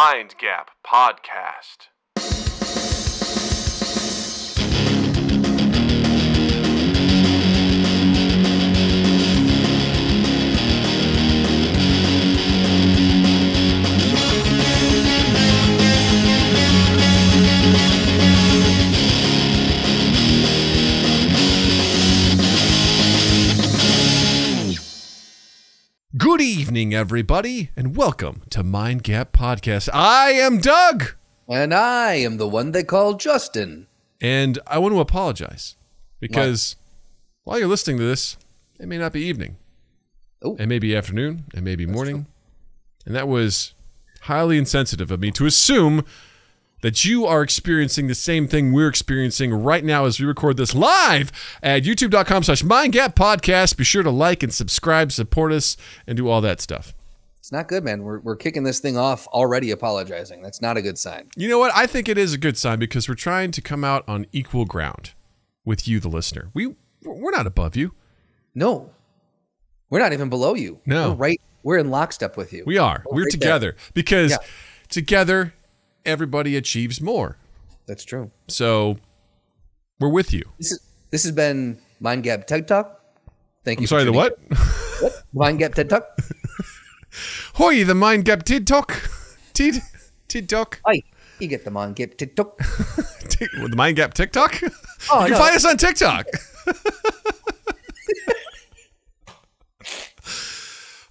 Mind Gap Podcast. Good evening, everybody, and welcome to Mind Gap Podcast. I am Doug. And I am the one they call Justin. And I want to apologize because while you're listening to this, it may not be evening. Oh. It may be afternoon. It may be morning. And that was highly insensitive of me to assume that you are experiencing the same thing we're experiencing right now as we record this live at youtube.com/mindgappodcast. Be sure to like and subscribe, support us, and do all that stuff. It's not good, man. We're kicking this thing off already apologizing. That's not a good sign. You know what? I think it is a good sign because we're trying to come out on equal ground with you, the listener. We're not above you. No. We're not even below you. No. We're in lockstep with you. We are. We're right together there. because together everybody achieves more. That's true. So we're with you. This has been Mind Gap TED Talk. Thank you. I'm sorry, the what? What? Mind Gap TED Talk? Hoy, the Mind Gap TED Talk. TED Talk. Hi. You get the Mind Gap TED Talk. The Mind Gap TikTok? Oh, you can find us on TikTok.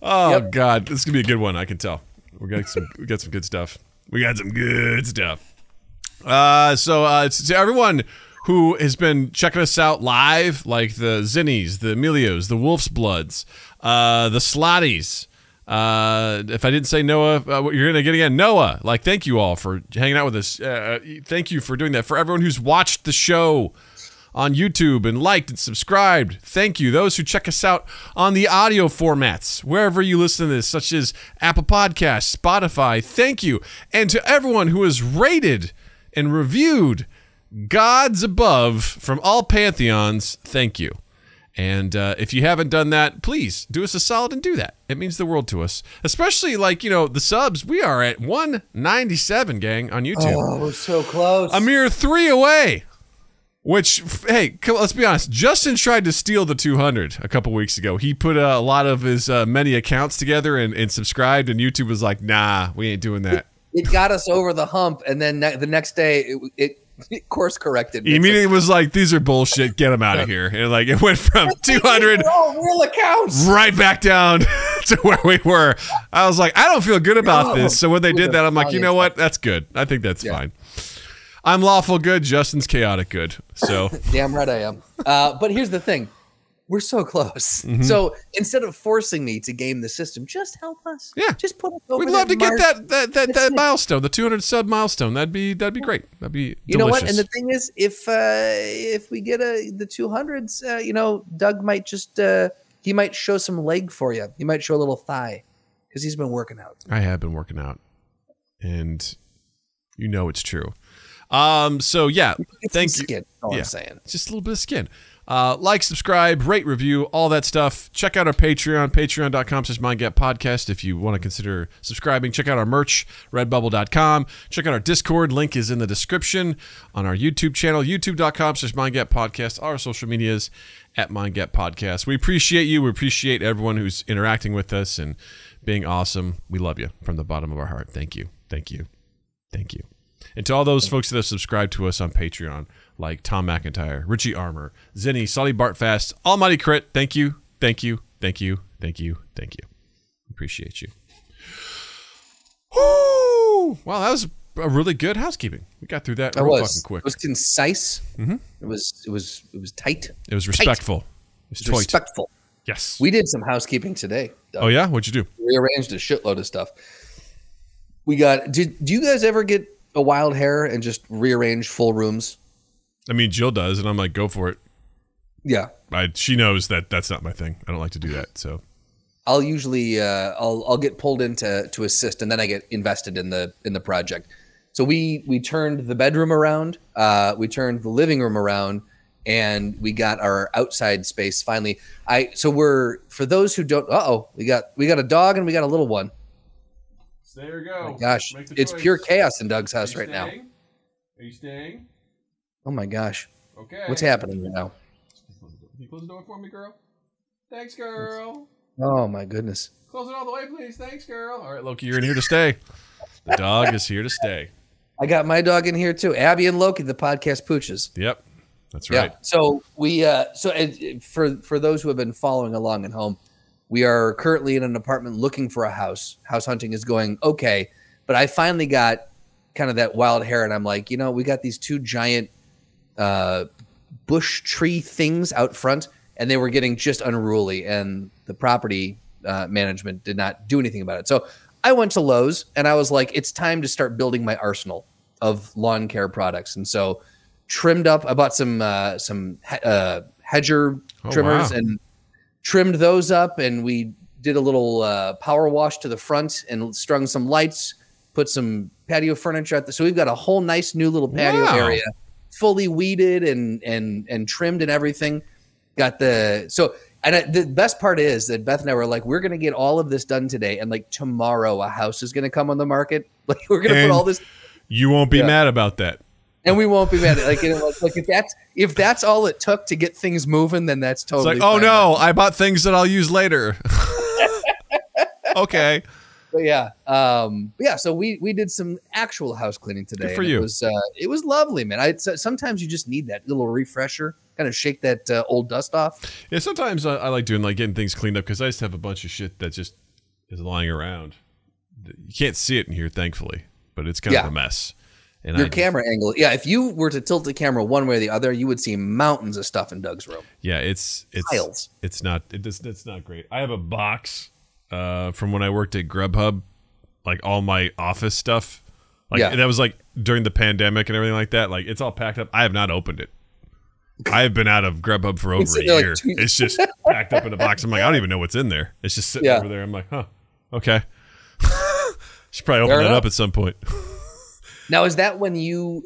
Oh, God. This is going to be a good one, I can tell. We got some good stuff. We got some good stuff. So to everyone who has been checking us out live, like the Zinnies, the Emilios, the Wolf's Bloods, the Slotties. If I didn't say Noah, you're going to get again. Noah, thank you all for hanging out with us. Thank you for doing that. For everyone who's watched the show on YouTube and liked and subscribed, thank you. Those who check us out on the audio formats, wherever you listen to this, such as Apple Podcasts, Spotify, thank you. And to everyone who has rated and reviewed Gods Above from all pantheons, thank you. And if you haven't done that, please do us a solid and do that. It means the world to us. Especially, the subs. We are at 197, gang, on YouTube. Oh, we're so close. A mere 3 away. Which, hey, let's be honest. Justin tried to steal the 200 a couple weeks ago. He put a lot of his many accounts together and subscribed, and YouTube was like, nah, we ain't doing that. It got us over the hump, and then the next day, it course corrected. He immediately was like, these are bullshit. Get them out of here. And it went from 200 all real accounts right back down to where we were. I was like, I don't feel good about this. So when they did that, I'm like, you know what? That's good. I think that's fine. I'm lawful good. Justin's chaotic good. So damn right I am. But here's the thing. We're so close. Mm-hmm. So instead of forcing me to game the system, just help us. Yeah. Just put us over. We'd love to get that milestone, the 200 sub milestone. That'd be great. That'd be delicious. You know what? And the thing is, if we get the 200s, Doug might just he might show some leg for you. He might show a little thigh because he's been working out. I have been working out, and it's true. So yeah, thank you. Skin, all I'm saying. Just a little bit of skin. Like, subscribe, rate, review, all that stuff. Check out our Patreon, patreon.com/mindgappodcast if you want to consider subscribing. Check out our merch, redbubble.com. Check out our Discord. Link is in the description. On our YouTube channel, youtube.com/mindgappodcast. Our social medias at mindgappodcast. We appreciate you. We appreciate everyone who's interacting with us and being awesome. We love you from the bottom of our heart. Thank you. Thank you. Thank you. And to all those folks that have subscribed to us on Patreon, like Tom McIntyre, Richie Armour, Zinni, Solly Bartfast, Almighty Crit, thank you, thank you, thank you, thank you, thank you. Appreciate you. Woo! Wow, that was a really good housekeeping. We got through that real fucking quick. It was concise. Mm-hmm. It was tight. It was respectful. It was respectful. Yes. We did some housekeeping today. Oh yeah? What'd you do? Rearranged a shitload of stuff. We got. Do you guys ever get a wild hair and just rearrange full rooms? I mean, Jill does, and I'm like, go for it. Yeah. She knows that that's not my thing. I don't like to do that. So I'll usually I'll get pulled in to assist, and then I get invested in the project. So we turned the bedroom around, we turned the living room around, and we got our outside space finally. For those who don't, we got a dog and we got a little one. Stay or go. Oh my gosh, Make the it's choice. pure chaos in Doug's house right now. Are you staying? Oh my gosh. Okay. What's happening right now? Can you close the door for me, girl? Thanks, girl. Oh my goodness. Close it all the way, please. Thanks, girl. All right, Loki, you're in here to stay. The dog is here to stay. I got my dog in here too. Abby and Loki, the podcast pooches. Yep, that's right. Yeah. So for those who have been following along at home, we are currently in an apartment looking for a house. House hunting is going okay, but I finally got kind of that wild hair, and I'm like, we got these two giant bush tree things out front, and they were getting just unruly, and the property management did not do anything about it. So I went to Lowe's, and I was like, it's time to start building my arsenal of lawn care products. And so trimmed up, I bought some hedger trimmers and trimmed those up, and we did a little power wash to the front and strung some lights, put some patio furniture at so we've got a whole nice new little patio area, fully weeded and trimmed and everything. Got the best part is that Beth and I were like, we're going to get all of this done today, and like tomorrow a house is going to come on the market. Like we're going to put all this. You won't be mad about that. And we won't be mad at it. Like if that's all it took to get things moving, then that's totally it's like, fine. oh no, I bought things that I'll use later. Okay. But yeah. So we did some actual house cleaning today. Good for you. It was lovely, man. Sometimes you just need that little refresher, kind of shake that old dust off. Yeah, sometimes I like getting things cleaned up because I just have a bunch of shit that just is lying around. You can't see it in here, thankfully, but it's kind of a mess. And your camera angle, if you were to tilt the camera one way or the other, you would see mountains of stuff in Doug's room. Yeah, it's piles. It's not great. I have a box from when I worked at Grubhub, like all my office stuff. That was like during the pandemic and everything like that. Like it's all packed up. I have not opened it. I have been out of Grubhub for over a year. It's just packed up in a box. I'm like, I don't even know what's in there. It's just sitting over there. I'm like, huh, okay. Should probably open that up at some point. Now, is that when you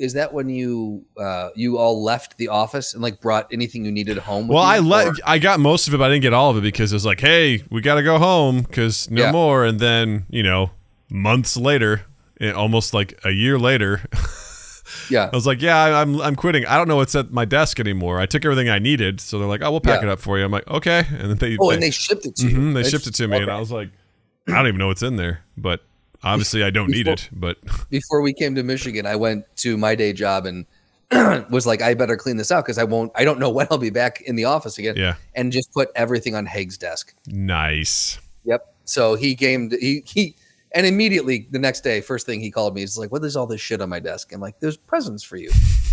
all left the office and like brought anything you needed home? With I got most of it, but I didn't get all of it because it was like, hey, we got to go home because no more. And then months later, almost like a year later, I was like, yeah, I'm quitting. I don't know what's at my desk anymore. I took everything I needed, so they're like, oh, we'll pack it up for you. I'm like, okay, and then they shipped it to you. They shipped it to me, and I was like, I don't even know what's in there, but. Obviously, I don't need it, but before we came to Michigan, I went to my day job and was like, I better clean this out because I don't know when I'll be back in the office again. Yeah, and just put everything on Haig's desk. Nice. Yep. So he came. And immediately the next day, first thing he called me, he's like, "What is all this shit on my desk?" I'm like, "There's presents for you."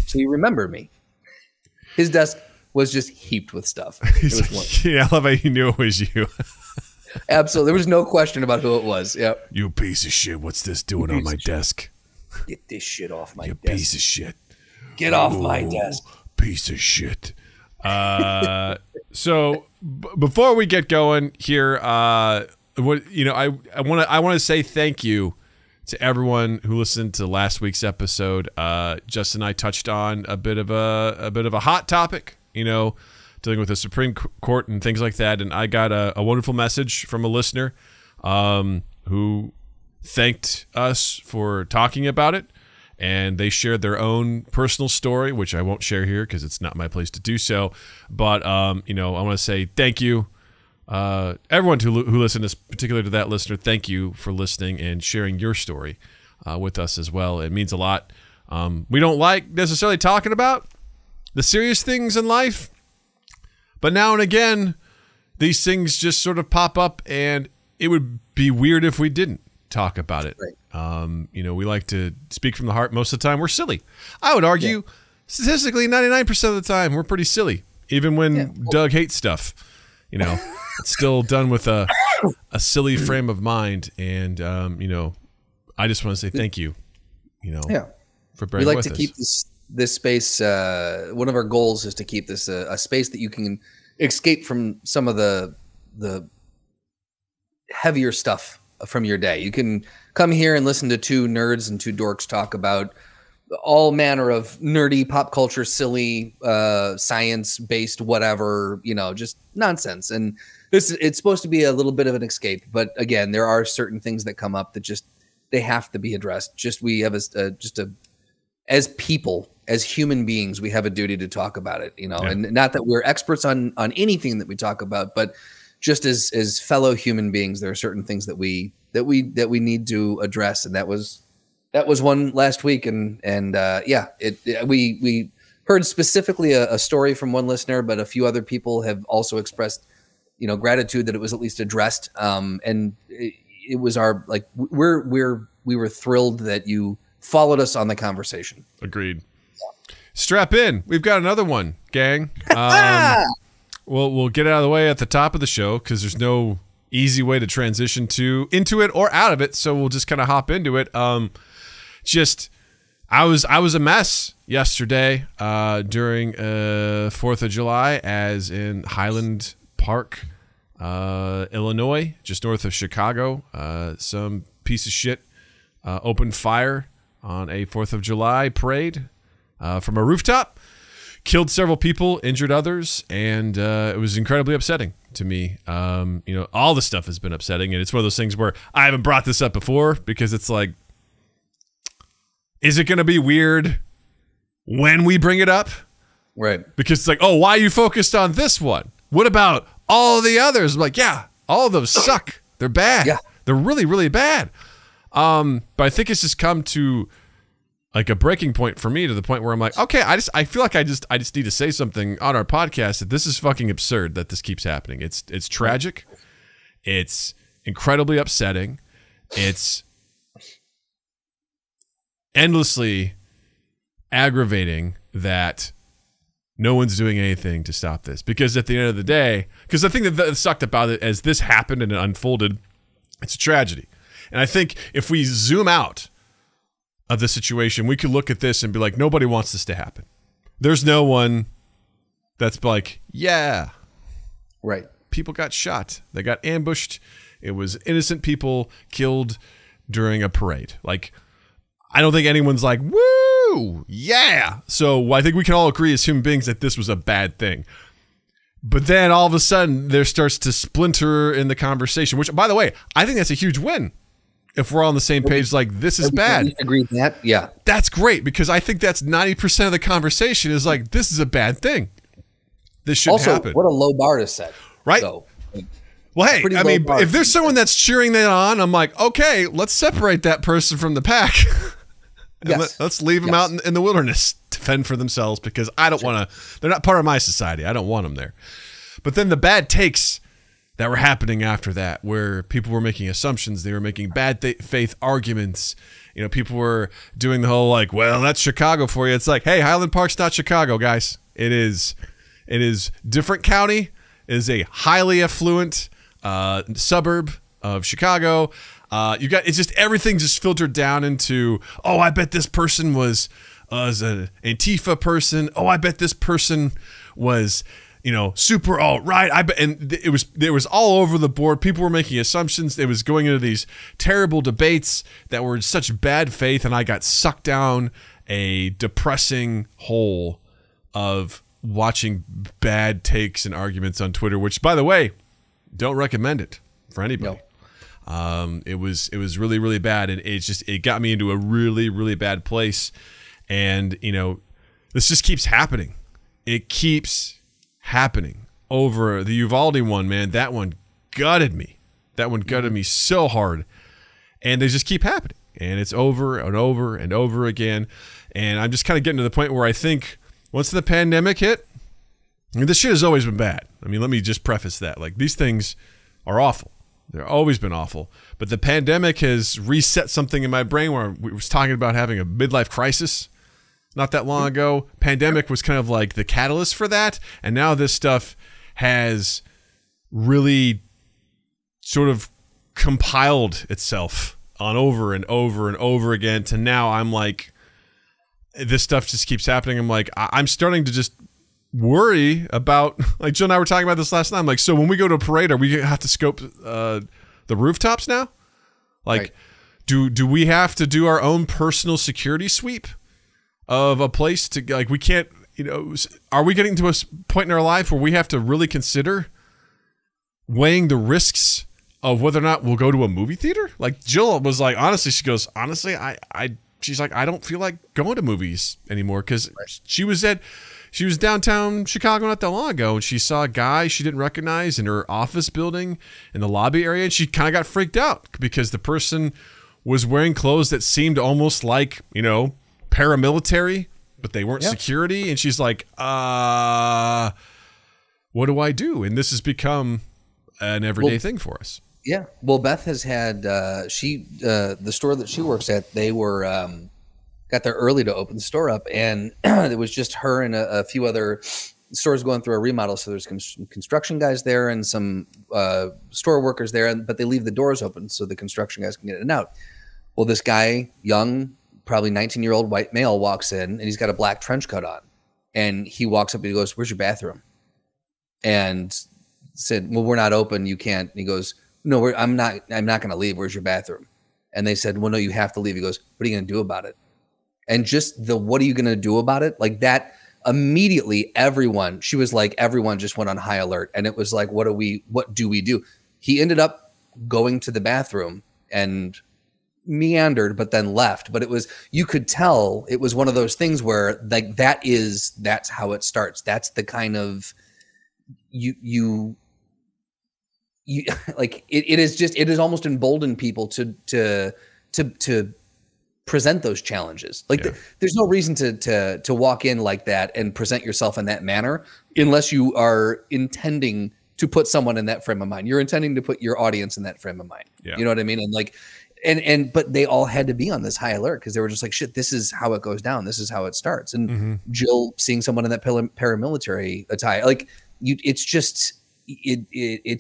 So you remember me. His desk was just heaped with stuff. Yeah, I love how you knew it was you. Absolutely. There was no question about who it was. Yep. You piece of shit. What's this doing on my desk? Get this shit off my desk. You piece of shit. Get off my desk. Piece of shit. So before we get going here, I want to say thank you to everyone who listened to last week's episode. Justin and I touched on a bit of a hot topic, dealing with the Supreme Court and things like that. And I got a wonderful message from a listener who thanked us for talking about it. And they shared their own personal story, which I won't share here because it's not my place to do so. But, I want to say thank you. Everyone who listened, particularly to that listener, thank you for listening and sharing your story with us as well. It means a lot. We don't like necessarily talking about the serious things in life. But now and again, these things just sort of pop up, and it would be weird if we didn't talk about it. Right. We like to speak from the heart. Most of the time, we're silly. I would argue, statistically, 99% of the time, we're pretty silly. Even when Doug hates stuff, it's still done with a silly frame of mind. And, I just want to say thank you, for bearing with us. We like to keep this space, one of our goals is to keep this a space that you can escape from some of the heavier stuff from your day. You can come here and listen to two nerds and two dorks talk about all manner of nerdy pop culture, silly, science-based, whatever, just nonsense. And it's supposed to be a little bit of an escape. But again, there are certain things that come up that just they have to be addressed. Just we have as people, as human beings, we have a duty to talk about it, and not that we're experts on anything that we talk about, but just as fellow human beings, there are certain things that we need to address. And that was one last week. And we heard specifically a story from one listener, but a few other people have also expressed, gratitude that it was at least addressed. And it was we were thrilled that you followed us on the conversation. Agreed. Strap in. We've got another one, gang. We'll get it out of the way at the top of the show because there's no easy way to transition into it or out of it. So we'll just kind of hop into it. I was a mess yesterday during 4th of July, as in Highland Park, Illinois, just north of Chicago. Some piece of shit opened fire on a 4th of July parade from a rooftop, killed several people, injured others, and it was incredibly upsetting to me. All the stuff has been upsetting, and it's one of those things where I haven't brought this up before because it's like, is it going to be weird when we bring it up? Right. Because it's like, oh, why are you focused on this one? What about all the others? I'm like, yeah, all of those suck. They're bad. Yeah. They're really, really bad. But I think it's just come to like a breaking point for me, to the point where I'm like, okay, I feel like I just need to say something on our podcast that this is fucking absurd that this keeps happening. It's tragic. It's incredibly upsetting. It's endlessly aggravating that no one's doing anything to stop this. Because at the end of the day, because the thing that sucked about it as this happened and it unfolded, it's a tragedy. And I think if we zoom out of the situation, we could look at this and be like, nobody wants this to happen. There's no one that's like, yeah. Right. People got shot. They got ambushed. It was innocent people killed during a parade. Like, I don't think anyone's like, woo, yeah. So I think we can all agree as human beings that this was a bad thing. But then all of a sudden there starts to splinter in the conversation, which, by the way, I think that's a huge win. If we're all on the same page, like, this is bad. Agree with that? Yeah. That's great, because I think that's 90% of the conversation is like, this is a bad thing. This shouldn't happen. What a low bar to set. Right? So, well, hey, I mean, if there's someone that's cheering that on, I'm like, okay, let's separate that person from the pack. Let's leave them out in the wilderness to fend for themselves, because I don't want to, they're not part of my society. I don't want them there. But then the bad takes that were happening after that, where people were making assumptions, they were making bad faith arguments. People were doing the whole like, well, that's Chicago for you. It's like, hey, Highland Park's not Chicago, guys. It is different county. It is a highly affluent suburb of Chicago. It's just everything just filtered down into, oh, I bet this person was an Antifa person. Oh, I bet this person was, super alt-right. I bet, and it was all over the board. People were making assumptions. It was going into these terrible debates that were in such bad faith, and I got sucked down a depressing hole of watching bad takes and arguments on Twitter, which, by the way, don't recommend it for anybody. No. It was really, really bad, and it got me into a really, really bad place. And this just keeps happening. It keeps happening. Over the Uvalde one, man, that one gutted me. That one gutted me so hard, and they just keep happening, and it's over and over and over again. And I'm just kind of getting to the point where I think once the pandemic hit, this shit has always been bad. I mean, let me just preface that. Like, these things are awful. They've always been awful. But the pandemic has reset something in my brain where we was talking about having a midlife crisis not that long ago. Pandemic was kind of like the catalyst for that. And now this stuff has really sort of compiled itself on over and over and over again to now I'm like, this stuff just keeps happening. I'm like, I'm starting to just worry about, like, Jill and I were talking about this last night. I'm like, so when we go to a parade, are we gonna have to scope the rooftops now? Like, right. do we have to do our own personal security sweep of a place to, like, we can't, are we getting to a point in our life where we have to really consider weighing the risks of whether or not we'll go to a movie theater. Like Jill was like, honestly, she goes, honestly, she's like, I don't feel like going to movies anymore because she was downtown Chicago not that long ago, and she saw a guy she didn't recognize in her office building in the lobby area, and she kind of got freaked out because the person was wearing clothes that seemed almost like, you know, paramilitary, but they weren't security, and she's like, what do I do? And this has become an everyday thing for us. Yeah. Well, Beth has had the store that she works at, they were got there early to open the store up, and it was just her and a few other stores going through a remodel. So there's some construction guys there and some store workers there, but they leave the doors open so the construction guys can get in and out. Well, this guy, young, probably 19-year-old white male, walks in, and he's got a black trench coat on, and he walks up and he goes, "Where's your bathroom?" And said, "Well, we're not open. You can't." And he goes, "No, I'm not going to leave. Where's your bathroom?" And they said, "Well, no, you have to leave." He goes, "What are you going to do about it?" And just what are you going to do about it? Like that, immediately everyone just went on high alert. And it was like, what do we do? He ended up going to the bathroom and meandered, but then left. But you could tell it was one of those things where like, that's how it starts. That's the kind of, you like, it is almost emboldened people to present those challenges. Like there's no reason to walk in like that and present yourself in that manner unless you are intending to put someone in that frame of mind. You're intending to put your audience in that frame of mind. Yeah. You know what I mean? And like, but they all had to be on this high alert because they were just like, shit, this is how it goes down. This is how it starts. And Jill seeing someone in that paramilitary attire, like it's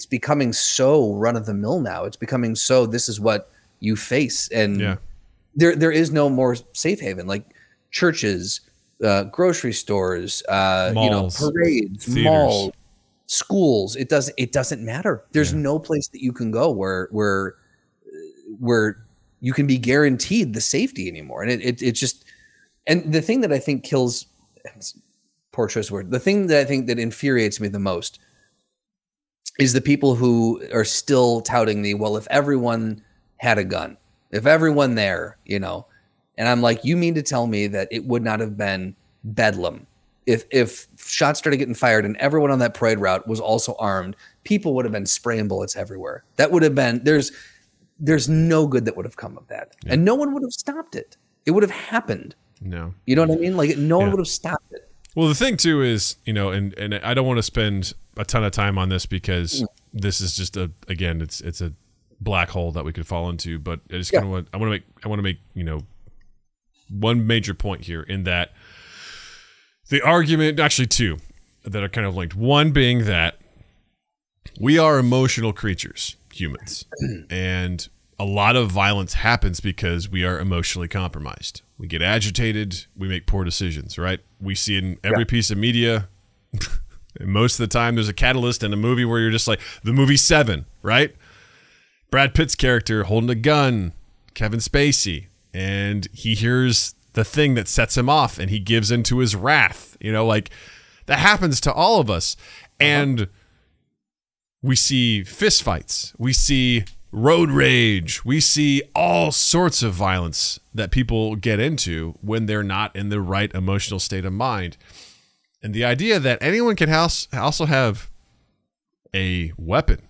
becoming so run of the mill now. It's becoming so, this is what you face. And there is no more safe haven, like churches, grocery stores, malls, parades, theaters, malls, schools. It doesn't matter. There's no place that you can go where you can be guaranteed the safety anymore. And it just, and the thing that I think kills, poor choice of word, the thing that I think that infuriates me the most is the people who are still touting well, if everyone had a gun, if everyone there, and I'm like, you mean to tell me that it would not have been bedlam if shots started getting fired and everyone on that parade route was also armed? People would have been spraying bullets everywhere. That would have been, there's no good that would have come of that. Yeah. And no one would have stopped it. It would have happened. No. You know what I mean? Like no one would have stopped it. Well, the thing too is, and I don't want to spend a ton of time on this because this is just it's a black hole that we could fall into, but I just kind of I want to make one major point here, in that the argument, actually two that are kind of linked. One being that we are emotional creatures, humans, and a lot of violence happens because we are emotionally compromised. We get agitated, we make poor decisions, right? We see it in every piece of media. And most of the time there's a catalyst in a movie where you're just like, the movie Seven, right? Brad Pitt's character holding a gun, Kevin Spacey, and he hears the thing that sets him off and he gives into his wrath. Like that happens to all of us. And we see fistfights, we see road rage, we see all sorts of violence that people get into when they're not in the right emotional state of mind. And the idea that anyone can also have a weapon,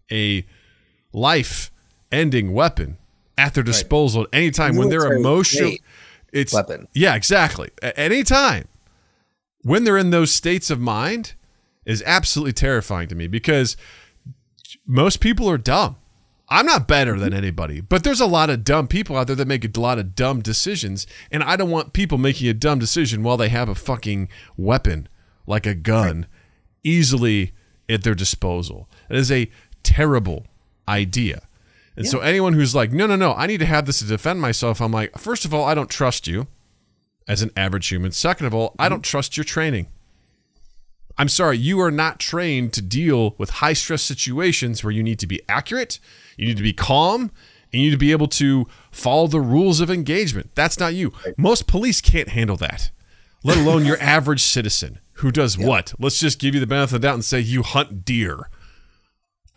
a life-ending weapon at their disposal at any time when they're emotional. It's weapon. Yeah, exactly. At any time when they're in those states of mind is absolutely terrifying to me, because most people are dumb. I'm not better than anybody, but there's a lot of dumb people out there that make a lot of dumb decisions, and I don't want people making a dumb decision while they have a fucking weapon like a gun easily at their disposal. It is a terrible idea. And so anyone who's like, no, I need to have this to defend myself, I'm like, first of all, I don't trust you as an average human. Second of all, I don't trust your training. I'm sorry, you are not trained to deal with high-stress situations where you need to be accurate, you need to be calm, and you need to be able to follow the rules of engagement. That's not you. Most police can't handle that, let alone your average citizen who does what? Let's just give you the benefit of the doubt and say you hunt deer.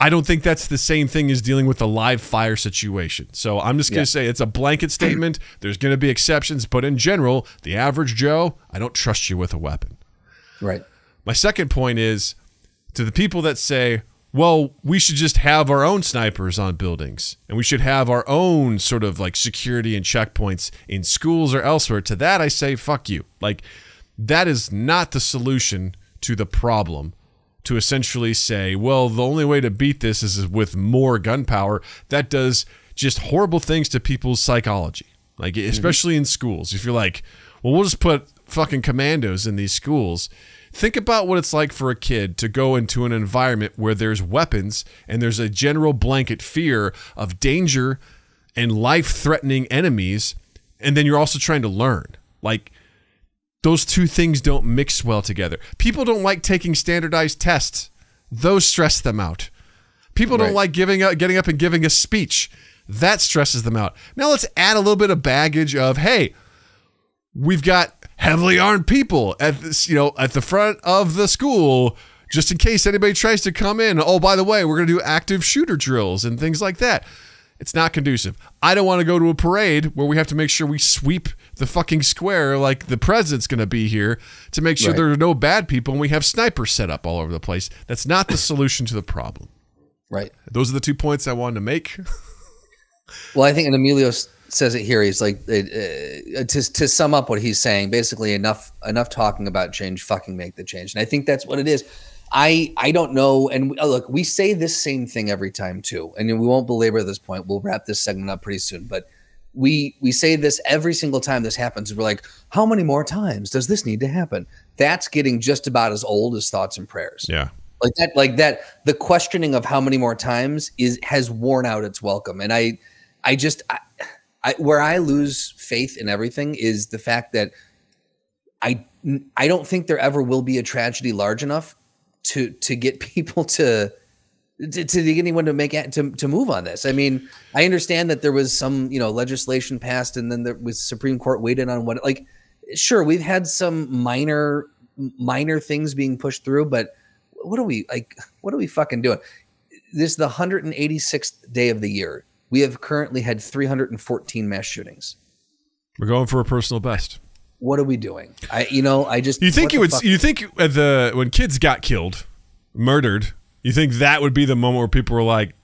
I don't think that's the same thing as dealing with a live fire situation. So I'm just going to say it's a blanket statement. There's going to be exceptions, but in general, the average Joe, I don't trust you with a weapon. Right. My second point is to the people that say, well, we should just have our own snipers on buildings and we should have our own sort of like security and checkpoints in schools or elsewhere. To that, I say, fuck you. Like, that is not the solution to the problem. To essentially say, well, the only way to beat this is with more gun power. That does just horrible things to people's psychology. Like, especially in schools. If you're like, well, we'll just put fucking commandos in these schools. Think about what it's like for a kid to go into an environment where there's weapons and there's a general blanket fear of danger and life-threatening enemies, and then you're also trying to learn. Like, those two things don't mix well together. People don't like taking standardized tests. Those stress them out. People don't like getting up and giving a speech. That stresses them out. Now let's add a little bit of baggage of, hey, we've got heavily armed people at this, at the front of the school, just in case anybody tries to come in. Oh, by the way, we're going to do active shooter drills and things like that. It's not conducive. I don't want to go to a parade where we have to make sure we sweep the fucking square like the president's going to be here to make sure there are no bad people and we have snipers set up all over the place. That's not the solution to the problem. Right. Those are the 2 points I wanted to make. Well, I think, and Emilio says it here. He's like, to sum up what he's saying, basically enough talking about change, fucking make the change. And I think that's what it is. I don't know. And look, we say this same thing every time too. And we won't belabor this point. We'll wrap this segment up pretty soon. But we say this every single time this happens. We're like, how many more times does this need to happen? That's getting just about as old as thoughts and prayers. Yeah. Like that, the questioning of how many more times has worn out its welcome. And I where I lose faith in everything is the fact that I don't think there ever will be a tragedy large enough to get people to get anyone to to move on this. I mean, I understand that there was some, legislation passed and then there was Supreme Court waited on what, like, sure, we've had some minor things being pushed through, but what are we fucking doing? This is the 186th day of the year. We have currently had 314 mass shootings. We're going for a personal best. What are we doing? You think when kids got killed, murdered, you think that would be the moment where people were like,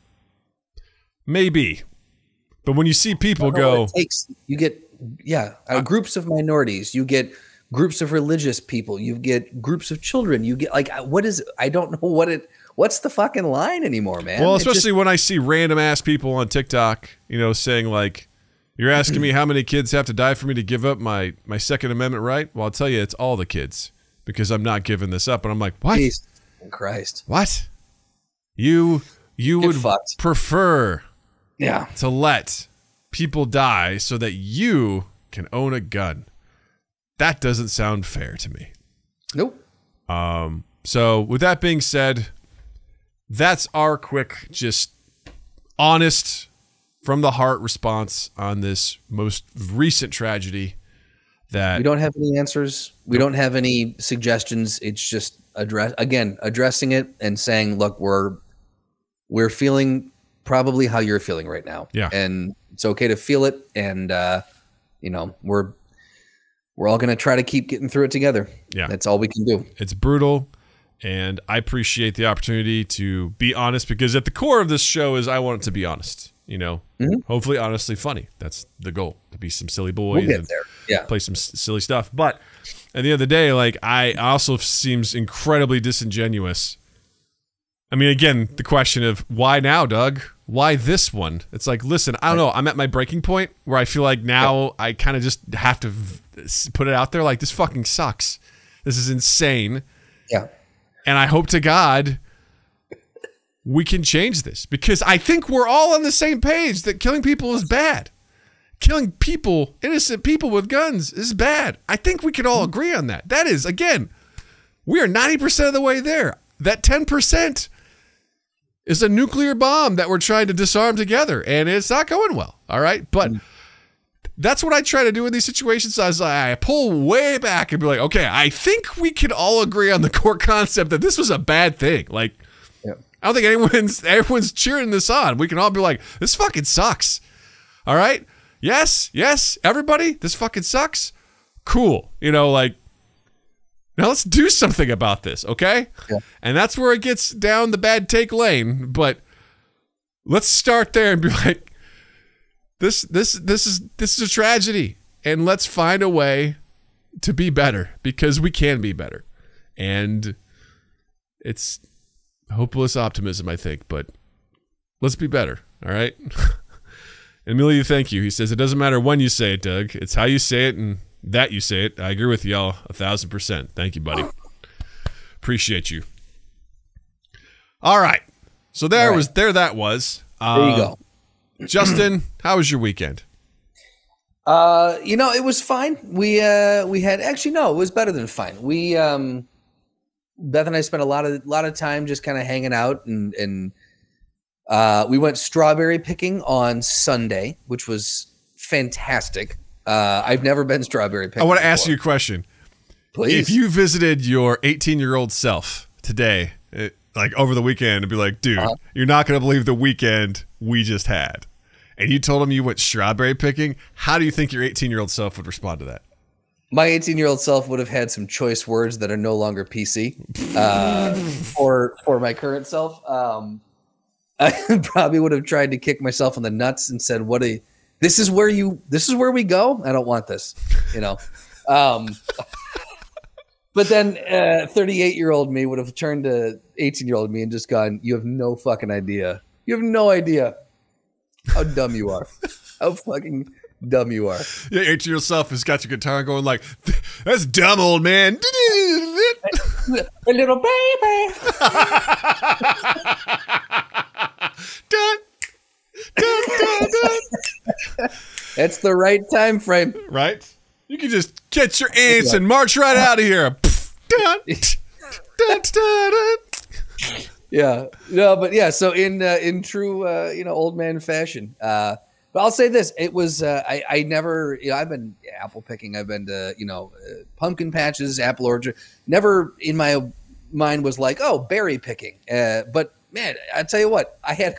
maybe. But when you see people you get groups of minorities, you get groups of religious people, you get groups of children, you get I don't know what's the fucking line anymore, man. Well, especially when I see random ass people on TikTok, saying like, you're asking me how many kids have to die for me to give up my Second Amendment right? Well, I'll tell you, it's all the kids because I'm not giving this up. And I'm like, what? Jesus Christ. What? You would prefer to let people die so that you can own a gun. That doesn't sound fair to me. Nope. So with that being said, that's our quick, just honest, from the heart response on this most recent tragedy. That we don't have any answers. We don't have any suggestions. It's just addressing it and saying, look, we're feeling probably how you're feeling right now. Yeah. And it's okay to feel it. And, we're all going to try to keep getting through it together. Yeah. That's all we can do. It's brutal. And I appreciate the opportunity to be honest, because at the core of this show is I want it to be honest, hopefully honestly funny. That's the goal, to be some silly boys and play some silly stuff. But at the end of the day, like, I also seems incredibly disingenuous. I mean, again, the question of why now, Doug? Why this one? It's like, listen, I don't know. I'm at my breaking point where I feel like now I kind of just have to put it out there. Like, this fucking sucks. This is insane. Yeah. And I hope to God we can change this, because I think we're all on the same page that killing people is bad. Killing people, innocent people with guns, is bad. I think we can all agree on that. That is, again, we are 90% of the way there. That 10% is a nuclear bomb that we're trying to disarm together, and it's not going well. All right, but that's what I try to do in these situations. I pull way back and be like, okay, I think we can all agree on the core concept that this was a bad thing. Like, I don't think everyone's cheering this on. We can all be like, this fucking sucks. All right? Yes, everybody, this fucking sucks. Cool. You know, like, now let's do something about this, okay? Yeah. And that's where it gets down the bad take lane. But let's start there and be like, this is a tragedy, and let's find a way to be better, because we can be better. And it's hopeless optimism, I think, but let's be better. All right. Amelia, thank you. He says, it doesn't matter when you say it, Doug. It's how you say it and that you say it. I agree with y'all 1,000%. Thank you, buddy. Appreciate you. All right. So there that was. There you go. Justin, how was your weekend? You know, it was fine. We had, actually, no, it was better than fine. We, Beth and I spent a lot of time just kind of hanging out, and we went strawberry picking on Sunday, which was fantastic. I've never been strawberry picking. I want to ask you a question. Please. If you visited your 18-year-old self today, like over the weekend, and be like, dude, you're not going to believe the weekend we just had, and you told him you went strawberry picking, how do you think your 18-year-old self would respond to that? My 18-year-old self would have had some choice words that are no longer PC for my current self. I probably would have tried to kick myself in the nuts and said, this is where we go? I don't want this, you know. But then 38-year-old me would have turned to 18-year-old me and just gone, you have no fucking idea. You have no idea how dumb you are. How fucking dumb you are. Yeah, 18-year-old self has got your guitar going like, that's dumb, old man. A little baby. Dun, dun, dun, dun. That's the right time frame. Right? You can just catch your ants and march right out of here. Dun, dun, dun, dun. Yeah. No, but yeah, so in true old man fashion. But I'll say this, it was I never, I've been apple picking, I've been to, pumpkin patches, apple orchard. Never in my mind was like, oh, berry picking. But man, I tell you what, I had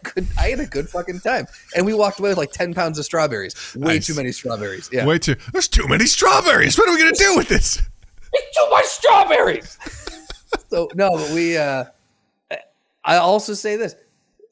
a good fucking time. And we walked away with like 10 pounds of strawberries. Way too many strawberries. Yeah. There's too many strawberries. What are we going to do with this? It's too much strawberries. So no, but I also say this,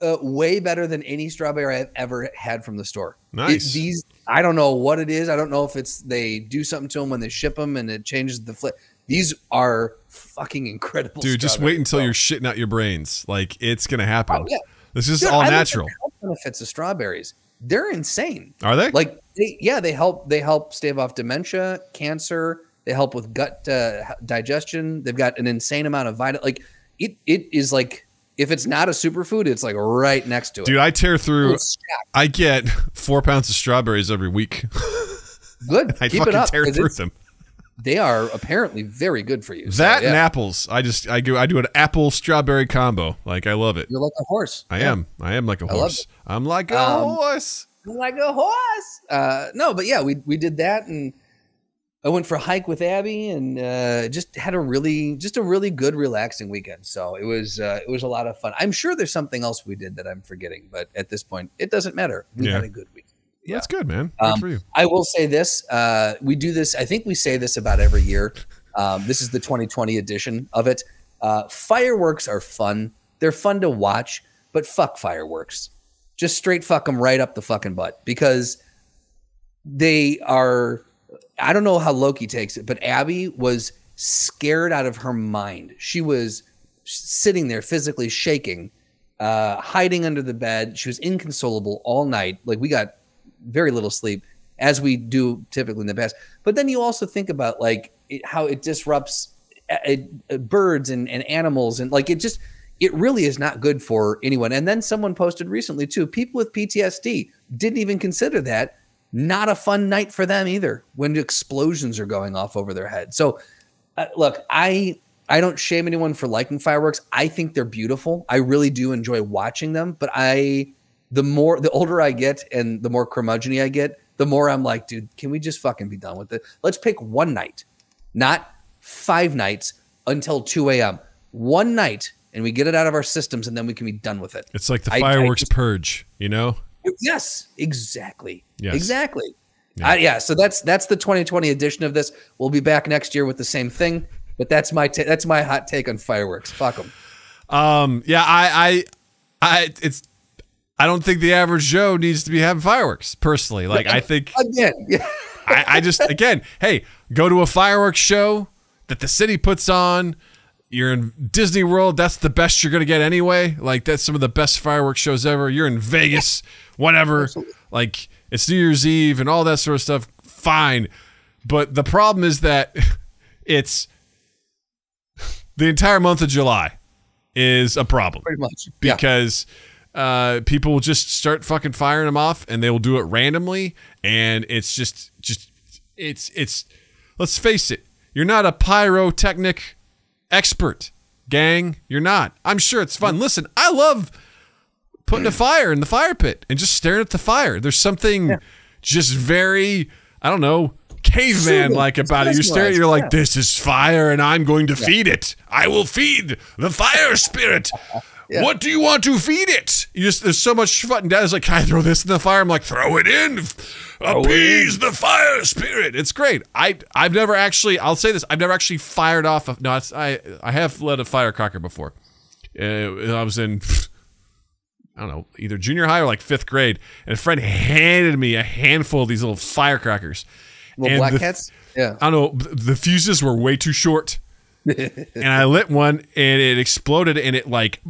way better than any strawberry I've ever had from the store. Nice. These, I don't know what it is. I don't know if it's they do something to them when they ship them and it changes the flavor. These are fucking incredible. Dude, just wait until you're shitting out your brains. Like, it's going to happen. Oh, yeah. This is Dude, all natural. Health benefits of strawberries. They're insane. Are they? Like, they help stave off dementia, cancer. They help with gut digestion. They've got an insane amount of vitamin. Like, it is like, if it's not a superfood, it's like right next to it. Dude, I tear through. I get 4 pounds of strawberries every week. Good. I fucking tear through them. They are apparently very good for you. That and apples. I do an apple strawberry combo. Like, I love it. You're like a horse. I am like a horse. I'm like a horse. Like a horse. No, but yeah, we did that, and I went for a hike with Abby, and just had a really good, relaxing weekend. So it was a lot of fun. I'm sure there's something else we did that I'm forgetting, but at this point, it doesn't matter. We had a good week. Yeah. That's good, man. Good for you. I will say this. We do this. I think we say this about every year. This is the 2020 edition of it. Fireworks are fun. They're fun to watch, but fuck fireworks. Just straight fuck them right up the fucking butt, because they are, I don't know how Loki takes it, but Abby was scared out of her mind. She was sitting there physically shaking, hiding under the bed. She was inconsolable all night. Like, we got very little sleep, as we do typically in the past. But then you also think about like how it disrupts birds and animals, and like it really is not good for anyone. And then someone posted recently too, people with PTSD didn't even consider that not a fun night for them either, when explosions are going off over their head. So look, I don't shame anyone for liking fireworks. I think they're beautiful. I really do enjoy watching them, but the older I get and the more curmudgeon-y I get, the more I'm like, dude, can we just fucking be done with it? Let's pick one night, not 5 nights until 2 a.m. One night and we get it out of our systems, and then we can be done with it. It's like the fireworks purge, you know? Yes, exactly. Yes. Exactly. Yeah. So that's the 2020 edition of this. We'll be back next year with the same thing, but that's my hot take on fireworks. Fuck them. Yeah, I don't think the average Joe needs to be having fireworks personally. Like, I think again, I just, again, hey, go to a fireworks show that the city puts on. You're in Disney World. That's the best you're going to get anyway. Like, that's some of the best fireworks shows ever. You're in Vegas, whatever. Absolutely. Like, it's New Year's Eve and all that sort of stuff. Fine. But the problem is that it's the entire month of July is a problem. Pretty much. Because people will just start fucking firing them off, and they will do it randomly. And it's just it's let's face it. You're not a pyrotechnic expert, gang. You're not. I'm sure it's fun. Listen, I love putting a fire in the fire pit and just staring at the fire. There's something just very, I don't know, caveman-like about it. You stare at it, you're like, this is fire, and I'm going to feed it. I will feed the fire spirit. What do you want to feed it? There's so much fun. Dad's like, can I throw this in the fire? I'm like, throw it in. Appease the fire spirit. It's great. I've never actually, I'll say this, I've never actually fired off. I have lit a firecracker before. I was in, I don't know, either junior high or like 5th grade, and a friend handed me a handful of these little firecrackers. Little black cats? Yeah. I don't know, the fuses were way too short. And I lit one, and it exploded, and it like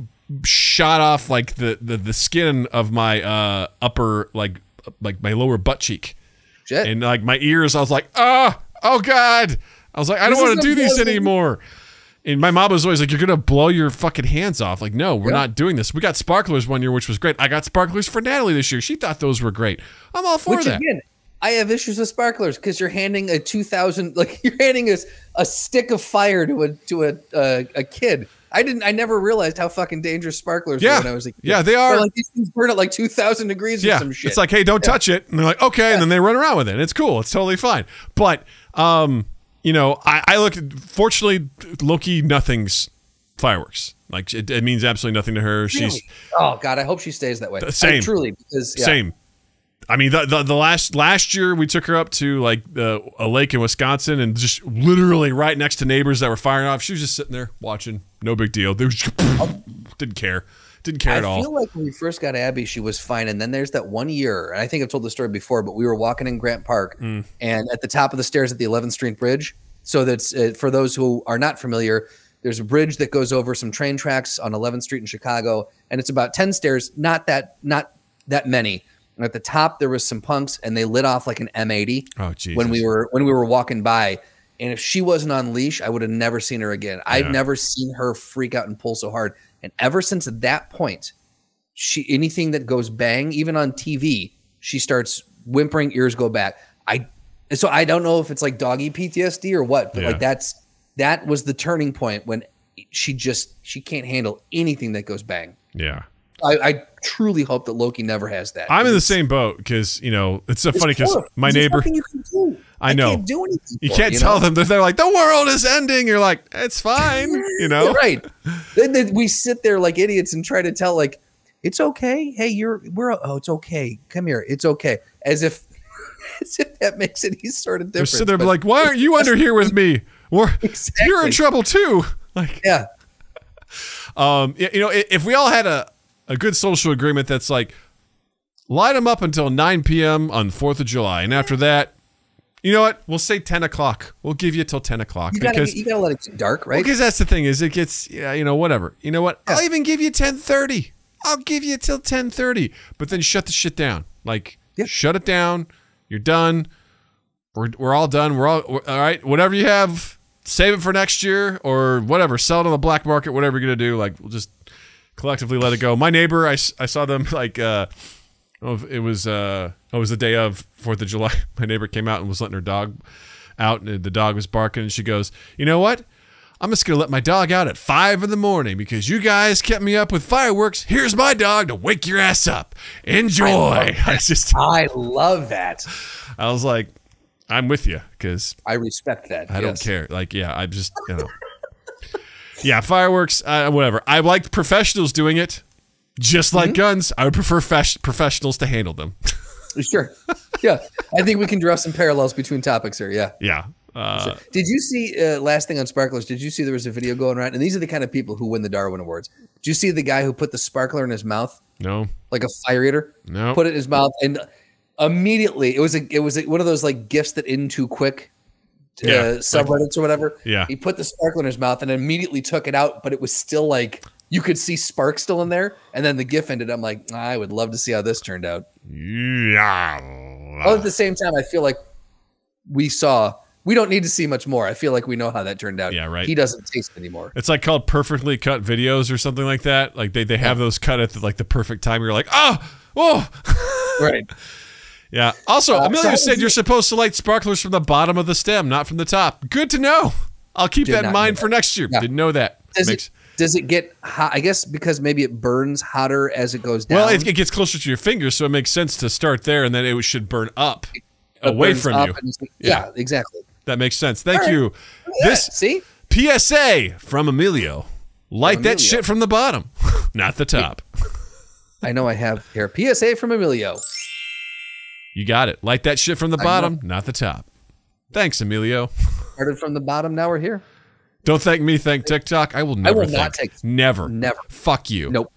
shot off like the skin of my upper, like my lower butt cheek. Shit. And like my ears, I was like, oh God. I was like, I don't want to do these anymore. And my mom was always like, you're going to blow your fucking hands off. Like, no, we're not doing this. We got sparklers one year, which was great. I got sparklers for Natalie this year. She thought those were great. I'm all for that. Again, I have issues with sparklers because you're handing a 2,000, like you're handing a stick of fire to a kid. I never realized how fucking dangerous sparklers were when I was a kid. Yeah, they are. Like these things burn at like 2,000 degrees or some shit. It's like, hey, don't touch it. And they're like, okay. And then they run around with it. It's cool. It's totally fine. But, you know, I look at, fortunately, Loki, nothing's fireworks. Like, it means absolutely nothing to her. Really? She's, oh God, I hope she stays that way. Same. Truly, because same. I mean, the last year we took her up to like a lake in Wisconsin, and just literally right next to neighbors that were firing off. She was just sitting there watching. No big deal. They just, didn't care at all. I feel like when we first got Abby, she was fine. And then there's that one year, and I think I've told the story before, but we were walking in Grant Park, and at the top of the stairs at the 11th Street Bridge. So that's for those who are not familiar, there's a bridge that goes over some train tracks on 11th Street in Chicago, and it's about 10 stairs, not that many. And at the top, there was some punks, and they lit off like an M80 when we were walking by. And if she wasn't on leash, I would have never seen her again. I've never seen her freak out and pull so hard. And ever since that point, anything that goes bang, even on TV, she starts whimpering, ears go back. So I don't know if it's like doggy PTSD or what, but like that was the turning point when she can't handle anything that goes bang. Yeah. I truly hope that Loki never has that. I'm in the same boat because, you know, it's so funny because my neighbor. You can do. I know. Can't do anything. You can't tell them. They're like, the world is ending. You're like, it's fine. You know? Right. Then we sit there like idiots and try to tell, like, it's okay. Hey, it's okay. Come here. It's okay. As if that makes any sort of difference. They're sitting there like, why aren't you under here with me? You're in trouble too. Like, yeah. You know, if we all had a good social agreement that's like, light them up until 9 p.m. on 4th of July. And after that, you know what? We'll say 10 o'clock. We'll give you till 10 o'clock. You gotta let it get dark, right? Because that's the thing is it gets, you know, whatever. You know what? I'll even give you 10:30. I'll give you till 10:30. But then shut the shit down. Like, shut it down. You're done. We're all done. We're all right. Whatever you have, save it for next year or whatever. Sell it on the black market, whatever you're going to do. Like, we'll just collectively let it go. My neighbor, I saw them like, it was the day of 4th of July. My neighbor came out and was letting her dog out, and the dog was barking, and she goes, you know what? I'm just going to let my dog out at 5 in the morning because you guys kept me up with fireworks. Here's my dog to wake your ass up. Enjoy. I love that. I was like, I'm with you because I respect that. I don't care. Like, yeah, I just, you know. Yeah, fireworks, whatever. I like professionals doing it. Just like guns, I would prefer professionals to handle them. Sure. Yeah. I think we can draw some parallels between topics here. Yeah. Yeah. Sure. Did you see, last thing on sparklers, did you see there was a video going around? And these are the kind of people who win the Darwin Awards. Did you see the guy who put the sparkler in his mouth? No. Like a fire eater? No. Put it in his mouth. And immediately, it was one of those like gifts that end too quick. Subreddits or whatever. Yeah. He put the sparkler in his mouth and immediately took it out, but it was still like you could see sparks still in there. And then the GIF ended. I'm like, I would love to see how this turned out. Yeah. All at the same time, I feel like we don't need to see much more. I feel like we know how that turned out. Yeah, right. He doesn't taste anymore. It's like called perfectly cut videos or something like that. Like they have those cut at the perfect time. You're like, oh. Right. Yeah. Also, Amelia said you're supposed to light sparklers from the bottom of the stem, not from the top. Good to know. I'll keep that in mind for next year. Yeah. Didn't know that. Does it get hot? I guess because maybe it burns hotter as it goes down. Well, it gets closer to your fingers, so it makes sense to start there, and then it should burn up away from you. Yeah, exactly. That makes sense. Thank you. Yeah, see? PSA from Emilio. Light that shit from the bottom, not the top. I know I have here. PSA from Emilio. You got it. Light that shit from the bottom, not the top. Thanks, Emilio. Started from the bottom, now we're here. Don't thank me, thank TikTok. I will never Never. Fuck you. Nope.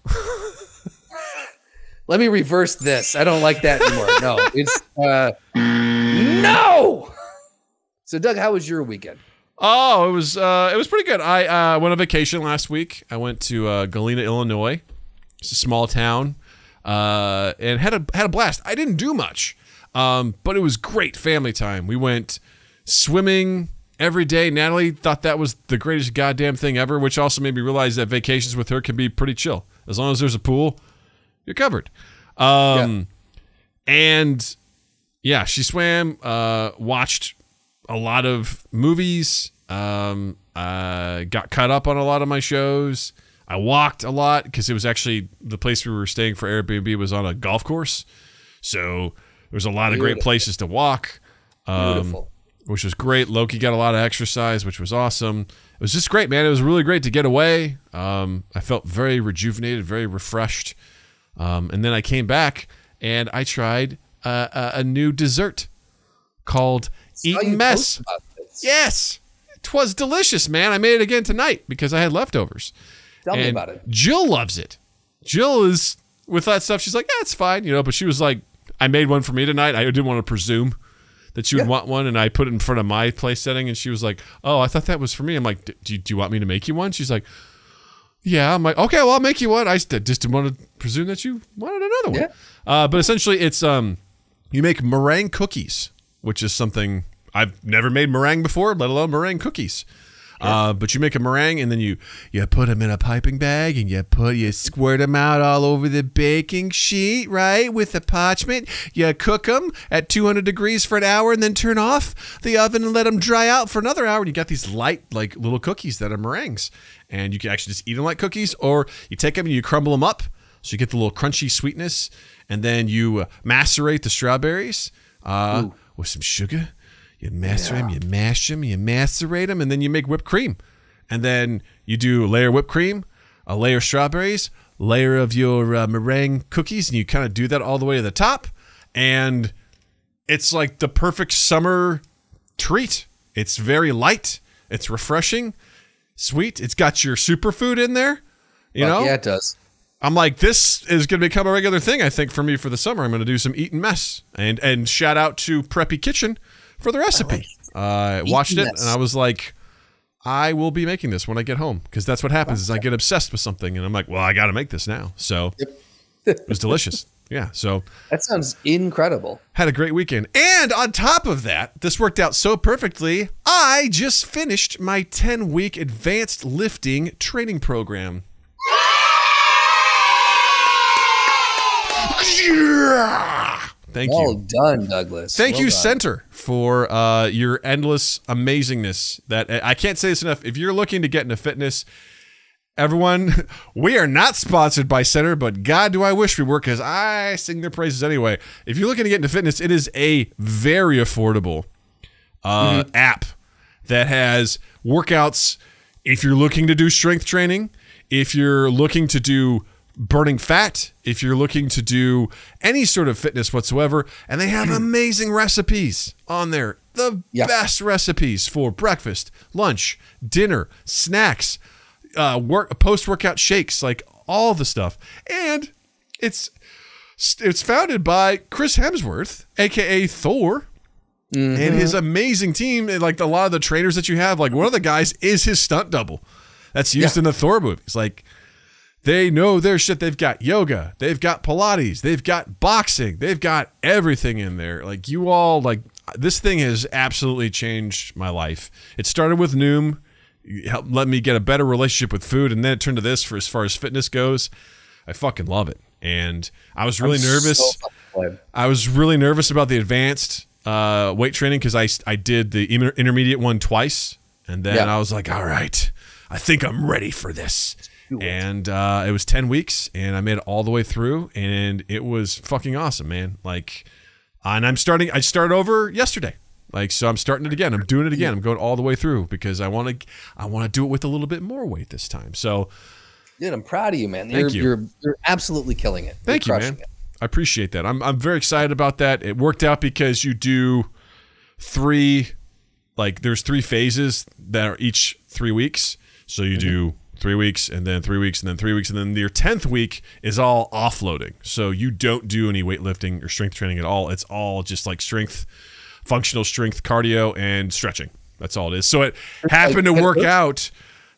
Let me reverse this. I don't like that anymore. No. It's no. So Doug, how was your weekend? Oh, it was pretty good. I went on vacation last week. I went to Galena, Illinois. It's a small town. And had a blast. I didn't do much. But it was great family time. We went swimming every day. Natalie thought that was the greatest goddamn thing ever, which also made me realize that vacations with her can be pretty chill. As long as there's a pool, you're covered. And yeah, she swam, watched a lot of movies, got caught up on a lot of my shows. I walked a lot because it was actually the place we were staying for Airbnb was on a golf course. So there was a lot of great places to walk. Beautiful. Which was great. Loki got a lot of exercise, which was awesome. It was just great, man. It was really great to get away. I felt very rejuvenated, very refreshed. And then I came back and I tried a new dessert called Eaten Mess. Yes. It was delicious, man. I made it again tonight because I had leftovers. Tell me about it. Jill loves it. Jill is, with that stuff, she's like, yeah, it's fine. But she was like, I made one for me tonight. I didn't want to presume that she would want one, and I put it in front of my place setting, and she was like, oh, I thought that was for me. I'm like, do you want me to make you one? She's like, yeah. I'm like, okay, well, I'll make you one. I just didn't want to presume that you wanted another one. Yeah. But essentially, it's you make meringue cookies, which is something I've never made meringue before, let alone meringue cookies. But you make a meringue, and then you put them in a piping bag, and you squirt them out all over the baking sheet, right, with the parchment. You cook them at 200 degrees for an hour, and then turn off the oven and let them dry out for another hour. And you got these light, like little cookies that are meringues, and you can actually just eat them like cookies, or you take them and you crumble them up, so you get the little crunchy sweetness, and then you macerate the strawberries with some sugar. You macer them, you mash them, you macerate them, and then you make whipped cream. And then you do a layer of whipped cream, a layer of strawberries, layer of your meringue cookies, and you kind of do that all the way to the top. And it's like the perfect summer treat. It's very light. It's refreshing, sweet. It's got your superfood in there. You know? Yeah, it does. I'm like, this is going to become a regular thing, I think, for me for the summer. I'm going to do some Eaten Mess. And shout out to Preppy Kitchen for the recipe. I watched it, and I was like, I will be making this when I get home, because that's what happens is I get obsessed with something, and I'm like, well, I got to make this now. So it was delicious. Yeah, so that sounds incredible. Had a great weekend. And on top of that, this worked out so perfectly, I just finished my 10-week advanced lifting training program. Yeah! Thank you. Well done, Douglas. Thank you, Center, for your endless amazingness. That I can't say this enough. If you're looking to get into fitness, everyone, we are not sponsored by Center, but God, do I wish we were, because I sing their praises anyway. If you're looking to get into fitness, it is a very affordable app that has workouts if you're looking to do strength training, if you're looking to do burning fat, if you're looking to do any sort of fitness whatsoever, and they have amazing recipes on there. The best recipes for breakfast, lunch, dinner, snacks, post-workout shakes, like all the stuff. And it's founded by Chris Hemsworth, aka Thor, and his amazing team. And like a lot of the trainers that you have, like one of the guys is his stunt double that's used in the Thor movies. Like, they know their shit. They've got yoga, they've got Pilates, they've got boxing, they've got everything in there. Like, you all, like, this thing has absolutely changed my life. It started with Noom. It helped let me get a better relationship with food, and then it turned to this for as far as fitness goes. I fucking love it. And I was really nervous. I was really nervous about the advanced weight training because I did the intermediate one twice, and then I was like, all right, I think I'm ready for this. And it was 10 weeks, and I made it all the way through, and it was fucking awesome, man. Like, and I started over yesterday. Like, so I'm starting it again. I'm doing it again. I'm going all the way through because I want to do it with a little bit more weight this time. So, dude, I'm proud of you, man. Thank you. You're absolutely killing it. Thank you, man. I appreciate that. I'm very excited about that. It worked out because you do there's 3 phases that are each 3 weeks. So you do 3 weeks, and then 3 weeks, and then 3 weeks, and then your 10th week is all offloading. So you don't do any weightlifting or strength training at all. It's all just like strength, functional strength, cardio, and stretching. That's all it is. So it happened to work out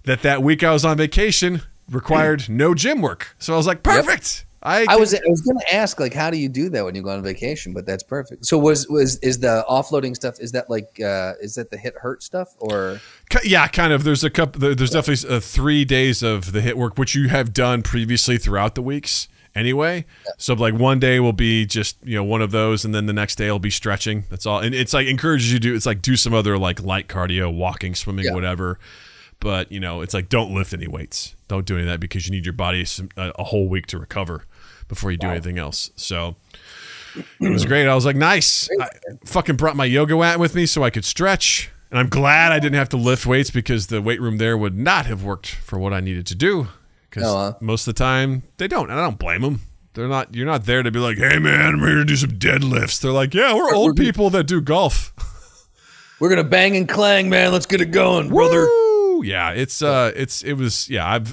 that week I was on vacation required no gym work. So I was like, perfect. I was going to ask, like, how do you do that when you go on vacation? But that's perfect. So is the offloading stuff, is that like is that the hit hurt stuff, or? Yeah, kind of. There's there's definitely 3 days of the hit work, which you have done previously throughout the weeks anyway. So like one day will be just, one of those, and then the next day will be stretching. That's all. And it's like encourages you to do some other like light cardio, walking, swimming, whatever. But it's like, don't lift any weights. Don't do any of that because you need your body a whole week to recover before you do anything else. So it was great. I was like, nice. I fucking brought my yoga mat with me so I could stretch. And I'm glad I didn't have to lift weights because the weight room there would not have worked for what I needed to do. Because most of the time they don't. And I don't blame them. You're not there to be like, hey man, I'm here to do some deadlifts. They're like, yeah, we're old people that do golf. We're going to bang and clang, man. Let's get it going, brother. Woo! Yeah,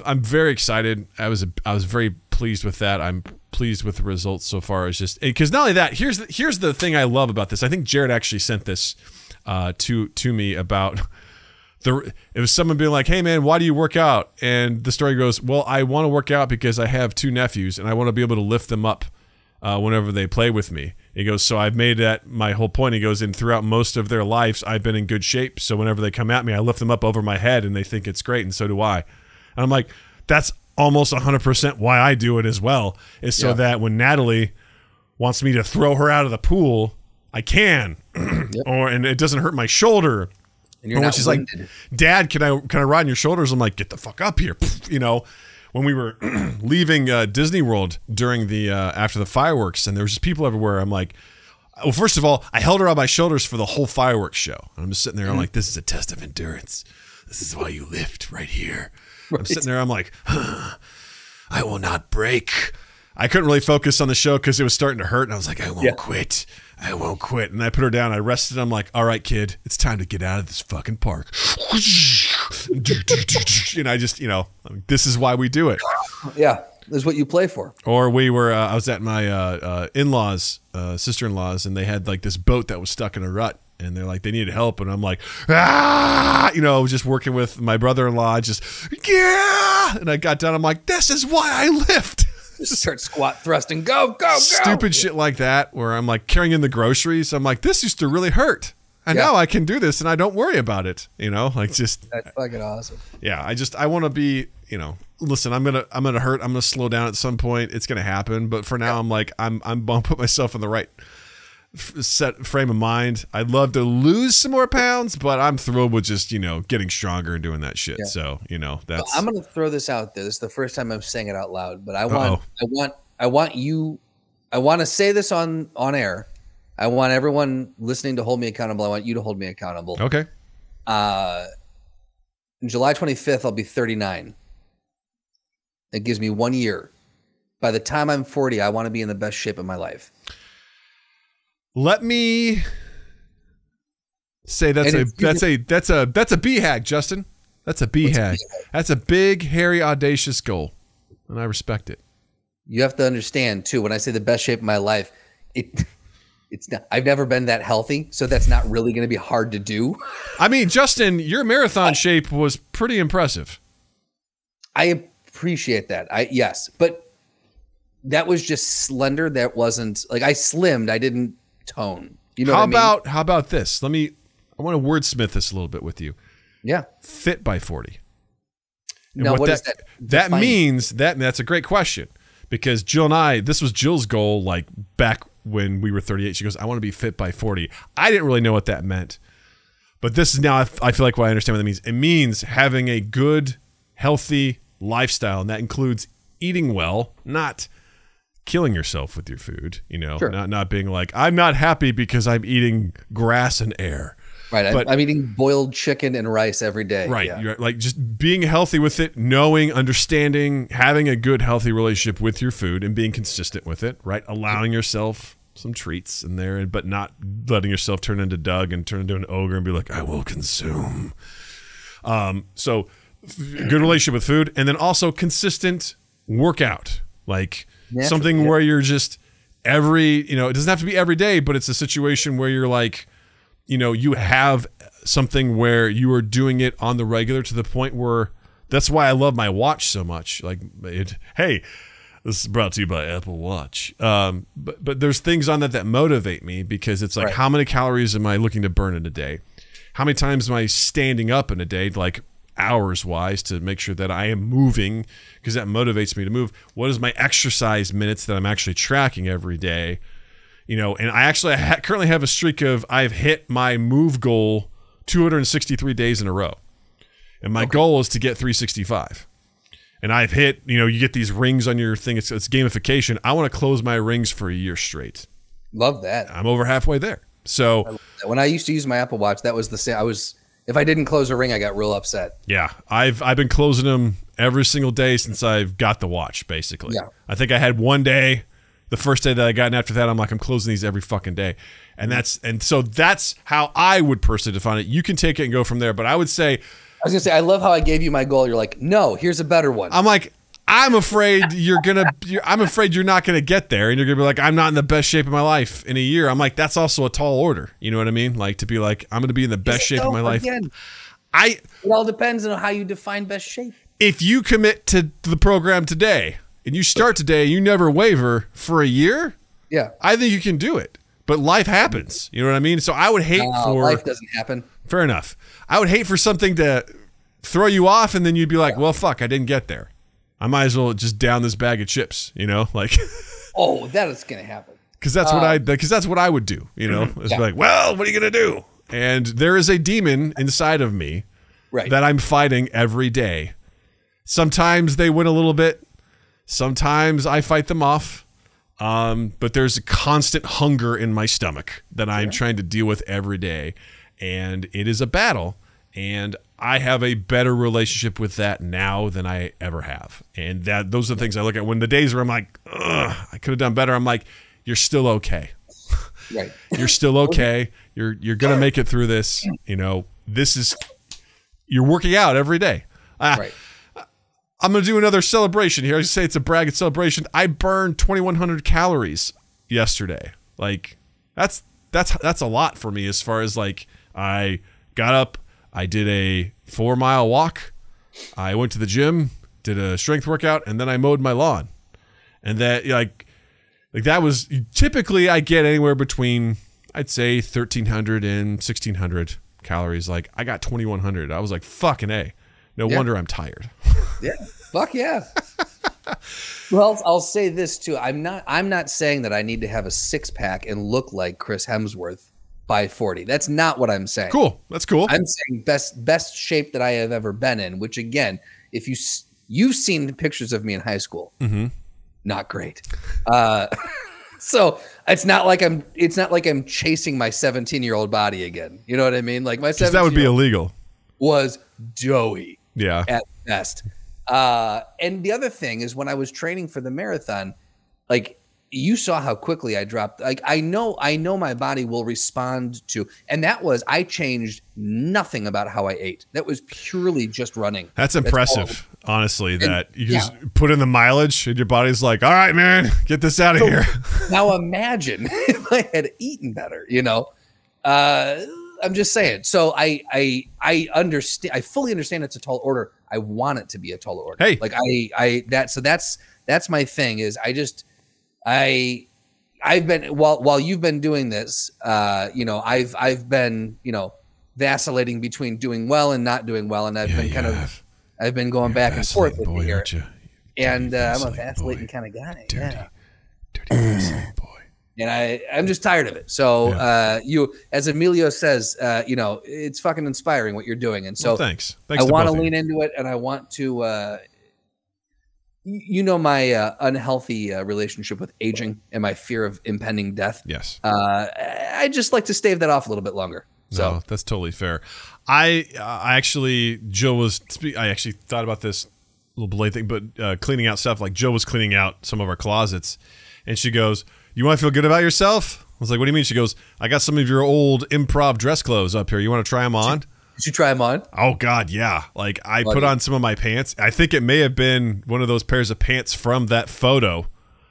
I'm very excited. I was very pleased with that. I'm pleased with the results so far. It's just because not only that, here's the thing I love about this. I think Jared actually sent this to me about it was someone being like, hey man, why do you work out? And the story goes, well, I want to work out because I have 2 nephews and I want to be able to lift them up whenever they play with me. He goes, so I've made that my whole point. He goes, and throughout most of their lives, I've been in good shape. So whenever they come at me, I lift them up over my head and they think it's great. And so do I. And I'm like, that's almost 100% why I do it as well, is so that when Natalie wants me to throw her out of the pool, I can, and it doesn't hurt my shoulder. And or when she's winded. Like, Dad, can I ride on your shoulders? I'm like, get the fuck up here. When we were leaving Disney World during the after the fireworks, and there was just people everywhere. I'm like, well, first of all, I held her on my shoulders for the whole fireworks show. And I'm just sitting there. I'm like, this is a test of endurance. This is why you lift right here. Right. I'm sitting there. I'm like, I will not break. I couldn't really focus on the show because it was starting to hurt, and I was like, I won't quit. I won't quit. And I put her down. I rested. I'm like, all right, kid, it's time to get out of this fucking park. And I just, this is why we do it. Yeah, this is what you play for. Or I was at my in-laws, sister-in-laws, and they had like this boat that was stuck in a rut. And they're like, they needed help. And I'm like, just working with my brother-in-law, and I got done. I'm like, this is why I lift. Just start squat thrusting, go. Stupid shit like that, where I'm like carrying in the groceries. I'm like, this used to really hurt. And now I can do this and I don't worry about it. That's fucking awesome. Yeah. I want to be, listen, I'm going to hurt. I'm going to slow down at some point. It's going to happen. But for now, I'm like, I'm going to put myself in the right set frame of mind. I'd love to lose some more pounds, but I'm thrilled with just, getting stronger and doing that shit. Yeah. So, that's, well, I'm going to throw this out there. This is the first time I'm saying it out loud, but I want to say this on air. I want everyone listening to hold me accountable. I want you to hold me accountable. Okay. In July 25th, I'll be 39. It gives me 1 year. By the time I'm 40, I want to be in the best shape of my life. Let me say that's a BHAG, Justin. That's a BHAG. That's a big, hairy, audacious goal, and I respect it. You have to understand too. When I say the best shape of my life, it's not. I've never been that healthy, so that's not really going to be hard to do. I mean, Justin, your marathon shape was pretty impressive. I appreciate that. Yes, but that was just slender. That wasn't like I slimmed. I didn't tone. You know what I mean? How about this? I want to wordsmith this a little bit with you. Yeah. Fit by 40. And now, what does that that means? That's a great question, because Jill and I, this was Jill's goal, like back when we were 38. She goes, I want to be fit by 40. I didn't really know what that meant, but this is now, I feel like what I understand what that means. It means having a good, healthy lifestyle, and that includes eating well, not killing yourself with your food, you know, sure. not being like, I'm not happy because I'm eating grass and air. Right. But, I'm eating boiled chicken and rice every day. Right. Yeah. You're like just being healthy with it, knowing, understanding, having a good, healthy relationship with your food and being consistent with it, right? Allowing yourself some treats in there, but not letting yourself turn into Doug and turn into an ogre and be like, I will consume. So good relationship with food, and then also consistent workout, like something where you're just it doesn't have to be every day, but it's a situation where you're like, you have something where you are doing it on the regular to the point where that's why I love my watch so much. Like, hey, this is brought to you by Apple Watch. But there's things on that motivate me, because it's like, right. How many calories am I looking to burn in a day? How many times am I standing up in a day, like hours wise, to make sure that I am moving, because that motivates me to move. What is my exercise minutes that I'm actually tracking every day? And I actually currently have a streak of, I've hit my move goal 263 days in a row. And my goal is to get 365. And I've hit, you get these rings on your thing. It's gamification. I want to close my rings for a year straight. Love that. I'm over halfway there. So when I used to use my Apple Watch, that was the same. If I didn't close a ring, I got real upset. Yeah. I've been closing them every single day since I've got the watch, basically. Yeah. I think I had one day, the first day that I got, and after that, I'm like, I'm closing these every fucking day. And so that's how I would personally define it. You can take it and go from there. But I would say, I love how I gave you my goal. You're like, no, here's a better one. I'm like, I'm afraid you're not gonna get there, and you're gonna be like, I'm not in the best shape of my life in a year. I'm like, that's also a tall order. You know what I mean? Like, to be like, I'm gonna be in the best shape of my life. It all depends on how you define best shape. If you commit to the program today and you start today, you never waver for a year. Yeah, I think you can do it. But life happens. You know what I mean? So I would hate life doesn't happen. Fair enough. I would hate for something to throw you off, and then you'd be like, well, fuck, I didn't get there. I might as well just down this bag of chips, like. Oh, that is going to happen. Because that's what I would do, It's like, well, what are you going to do? And there is a demon inside of me that I'm fighting every day. Sometimes they win a little bit. Sometimes I fight them off. But there's a constant hunger in my stomach that I'm trying to deal with every day. And it is a battle. And I have a better relationship with that now than I ever have. And those are the things I look at. When the days where I'm like, ugh, I could have done better, I'm like, you're still okay. Right. You're still okay. You're going to make it through this. You're working out every day. Right. I'm going to do another celebration here. I say it's a bragging celebration. I burned 2,100 calories yesterday. Like, that's a lot for me, as far as like, I got up, I did a 4-mile walk, I went to the gym, did a strength workout, and then I mowed my lawn. And that, like that was, typically I get anywhere between, I'd say 1,300 and 1,600 calories. Like, I got 2,100. I was like, fucking A. No wonder I'm tired. Yeah. Fuck yeah. Well, I'll say this too. I'm not saying that I need to have a 6-pack and look like Chris Hemsworth by 40. That's not what I'm saying. Cool. That's cool. I'm saying best shape that I have ever been in, which again, if you've seen pictures of me in high school, not great. So it's not like I'm chasing my 17-year-old body again. You know what I mean? Like my 17-year-old. That would be illegal. was doughy. Yeah. At best. And the other thing is when I was training for the marathon, like you saw how quickly I dropped. Like I know my body will respond to, and that was, I changed nothing about how I ate. That was purely just running. That's impressive, honestly, that you just put in the mileage and your body's like, all right, man, get this out of here. Now imagine if I had eaten better, you know? I'm just saying. So I understand. I fully understand it's a tall order. I want it to be a tall order. Hey, like that's my thing is I've been while you've been doing this, you know, I've been, you know, vacillating between doing well and not doing well, and I've been going back and forth with you here. And I'm a vacillating kind of guy. Dirty vacillating boy. And I'm just tired of it. So you, as Emilio says, you know, it's fucking inspiring what you're doing. And so thanks. I want to lean into it, and I want to, you know, my unhealthy relationship with aging and my fear of impending death. Yes. I just like to stave that off a little bit longer. So no, that's totally fair. I actually thought about this little blade thing, but cleaning out stuff, like Jill was cleaning out some of our closets, and she goes, "You want to feel good about yourself?" I was like, "What do you mean?" She goes, "I got some of your old improv dress clothes up here. You want to try them on?" Did you try them on? Oh God, yeah. Like I put on some of my pants. I think it may have been one of those pairs of pants from that photo.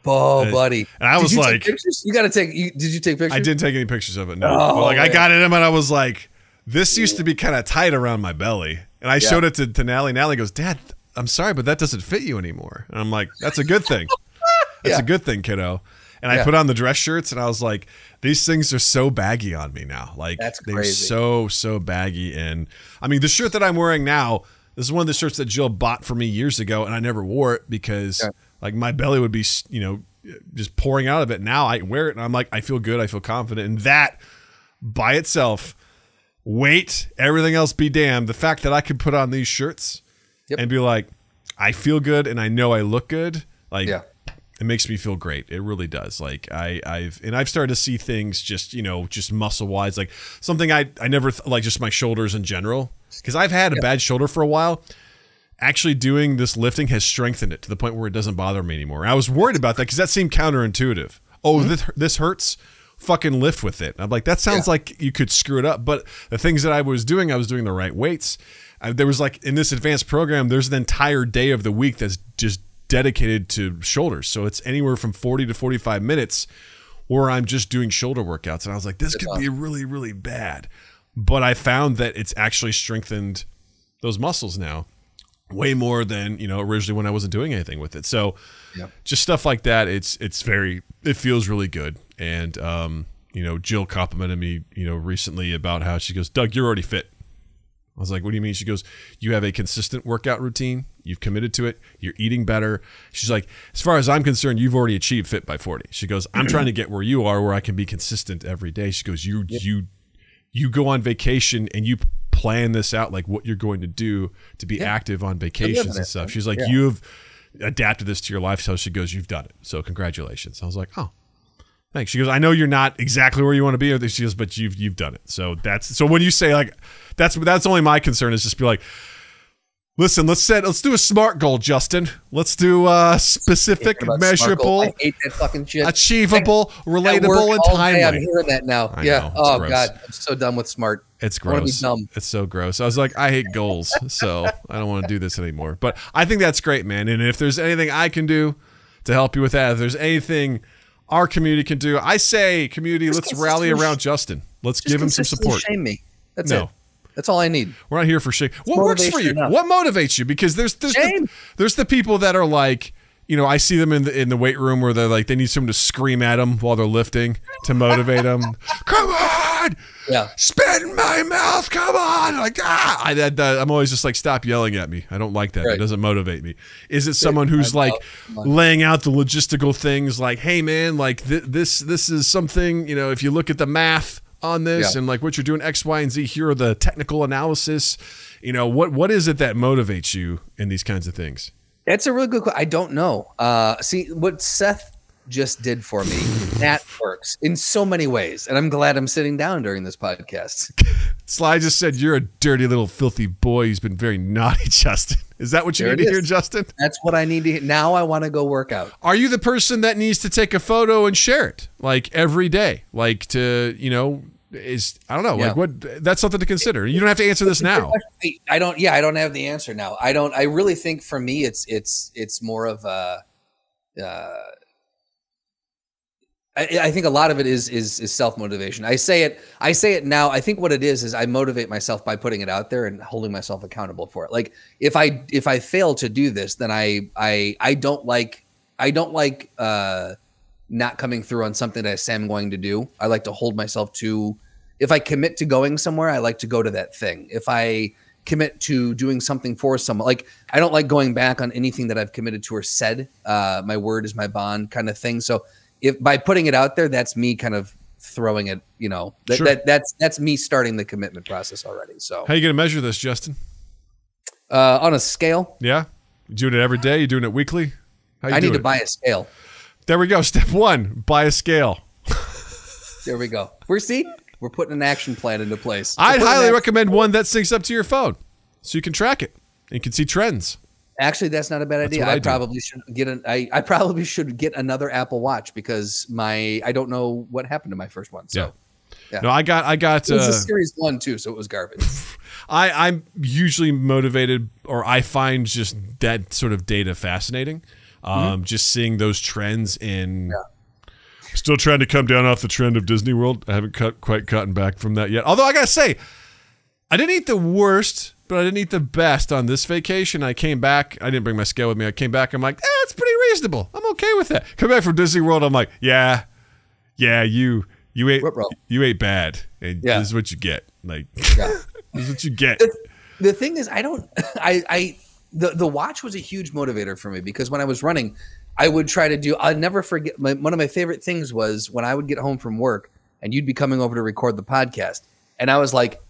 Oh, buddy. And I was like, you got to take, did you take pictures? I didn't take any pictures of it. No. But like, I got it in and I was like, this used to be kind of tight around my belly. And I showed it to Nally. Nally goes, "Dad, I'm sorry, but that doesn't fit you anymore." And I'm like, that's a good thing. That's a good thing, kiddo. And I put on the dress shirts and I was like, these things are so baggy on me now. Like they're so baggy. And I mean, the shirt that I'm wearing now, this is one of the shirts that Jill bought for me years ago, and I never wore it because like my belly would be, you know, just pouring out of it. Now I wear it and I'm like, I feel good. I feel confident. And that by itself, weight, everything else be damned. The fact that I could put on these shirts and be like, I feel good and I know I look good. Like, it makes me feel great. It really does. Like I've started to see things just, you know, just muscle wise, like something I never like, just my shoulders in general. Cause I've had a bad shoulder for a while. Actually doing this lifting has strengthened it to the point where it doesn't bother me anymore. And I was worried about that because that seemed counterintuitive. Oh, this hurts. Fucking lift with it. I'm like, that sounds like you could screw it up. But the things that I was doing the right weights. There was like in this advanced program, there's an entire day of the week that's just dedicated to shoulders. So it's anywhere from 40 to 45 minutes where I'm just doing shoulder workouts. And I was like, this could be really, really bad. But I found that it's actually strengthened those muscles now way more than, you know, originally when I wasn't doing anything with it. So just stuff like that. It feels really good. And, you know, Jill complimented me, you know, recently about how she goes, "Doug, you're already fit." I was like, "What do you mean?" She goes, "You have a consistent workout routine. You've committed to it. You're eating better." She's like, "As far as I'm concerned, you've already achieved fit by 40. She goes, "I'm trying to get where you are, where I can be consistent every day." She goes, you go on vacation and you plan this out, like what you're going to do to be active on vacations and stuff. She's like, "You've adapted this to your lifestyle." She goes, "You've done it. So congratulations." I was like, "Oh, thanks." She goes, "I know you're not exactly where you want to be." She goes, "But you've done it." So so when you say like, that's only my concern is just be like, listen, let's do a SMART goal, Justin. Let's do specific, measurable, I hate that fucking shit. Achievable, relatable, and timely. I'm hearing that now. Know, oh gross. God, I'm so done with SMART. It's gross. It's so gross. I was like, I hate goals, so I don't want to do this anymore. But I think that's great, man. And if there's anything I can do to help you with that, if there's anything our community can do, I say, community, let's rally around Justin. Let's give him some support. Shame me. That's it. That's all I need. We're not here for shame. What works for you? What motivates you? Because there's the people that are like, you know, I see them in the weight room where they're like, they need someone to scream at them while they're lifting to motivate them. Come on, spit in my mouth. Come on, like I'm always just like, stop yelling at me. I don't like that. It doesn't motivate me. Is it someone who's like laying out the logistical things, like, hey man, like this is something, you know, if you look at the math on this and like what you're doing X, Y, and Z, here are the technical analysis. You know, what is it that motivates you in these kinds of things? That's a really good question. I don't know. See, what Seth just did for me, that works in so many ways. And I'm glad I'm sitting down during this podcast. Sly just said, you're a dirty little filthy boy who's been very naughty, Justin. Is that what you need to hear, Justin? That's what I need to hear. Now I want to go work out. Are you the person that needs to take a photo and share it, like, every day? Like, to, you know, I don't know, like, what, that's something to consider. You don't have to answer this now. I don't have the answer now. I really think for me, it's more of a, I think a lot of it is self-motivation. I say it now. I think what it is I motivate myself by putting it out there and holding myself accountable for it. Like if I fail to do this, then I don't like not coming through on something that I say I'm going to do. I like to hold myself to, if I commit to going somewhere, I like to go to that thing. If I commit to doing something for someone, like I don't like going back on anything that I've committed to or said. My word is my bond kind of thing. So if by putting it out there, that's me kind of throwing it, you know, that's me starting the commitment process already. So how are you going to measure this, Justin? On a scale. Yeah. You doing it every day? You doing it weekly? I need to buy a scale. There we go. Step 1, buy a scale. There we go. We're putting an action plan into place. I'd highly recommend one that syncs up to your phone so you can track it and you can see trends. Actually, that's not a bad idea. I probably should get another Apple Watch because I don't know what happened to my first one. So yeah. No, I got it was a Series 1 too, so it was garbage. I'm usually motivated, or I find just that sort of data fascinating. Just seeing those trends in still trying to come down off the trend of Disney World. I haven't quite gotten back from that yet. Although I gotta say, I didn't eat the worst, but I didn't eat the best on this vacation. I came back. I didn't bring my scale with me. I came back. I'm like, it's pretty reasonable. I'm okay with that. Come back from Disney World. I'm like, yeah, you ate bad, and this is what you get. Like, this is what you get. The thing is, the watch was a huge motivator for me because when I was running, I would try to do, I'll never forget, one of my favorite things was when I would get home from work and you'd be coming over to record the podcast. And I was like,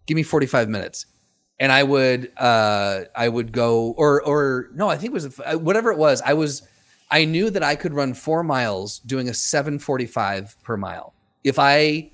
give me 45 minutes. And I would go, or no, I think it was, whatever it was, I knew that I could run 4 miles doing a 7:45 per mile. If I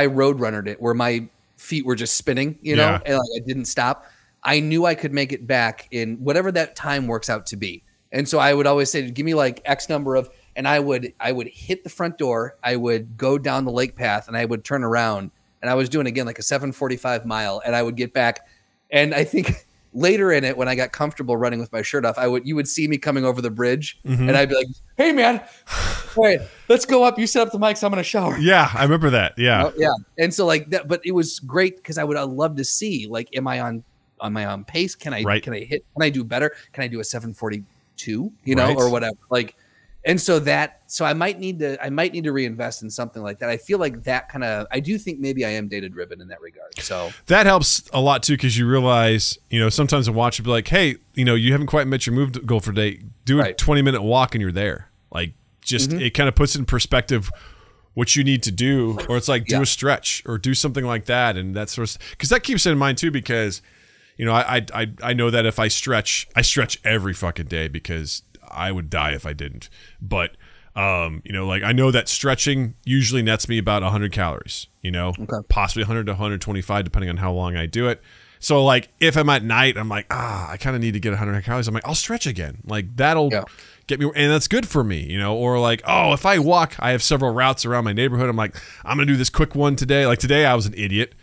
road runnered it where my feet were just spinning, you know, and like I didn't stop, I knew I could make it back in whatever that time works out to be. And so I would always say, give me like X number of, and I would hit the front door. I would go down the lake path and I would turn around and I was doing again, like a 7:45 mile, and I would get back. And I think later in it, when I got comfortable running with my shirt off, you would see me coming over the bridge and I'd be like, hey man, all right, let's go up. You set up the mics. I'm going to shower. Yeah. I remember that. Yeah. Yeah. And so like that, but it was great because I would love to see, like, am I on pace? Can I do better? Can I do a 7:42, you know, or whatever? Like, and so I might need to reinvest in something like that. I feel like that I do think maybe I am data driven in that regard. So that helps a lot too, because you realize, you know, sometimes a watch would be like, hey, you know, you haven't quite met your move goal for today. Do a 20-minute walk and you're there. Like, just it kind of puts in perspective what you need to do, or it's like do a stretch or do something like that, and that sort of, because that keeps it in mind too, because you know, I know that if I stretch every fucking day because I would die if I didn't. But, you know, like I know that stretching usually nets me about 100 calories, you know, possibly 100 to 125, depending on how long I do it. So like if I'm at night, I'm like, I kind of need to get 100 calories. I'm like, I'll stretch again. Like that'll get me. And that's good for me, you know, or like, if I walk, I have several routes around my neighborhood. I'm like, I'm going to do this quick one today. Like today I was an idiot.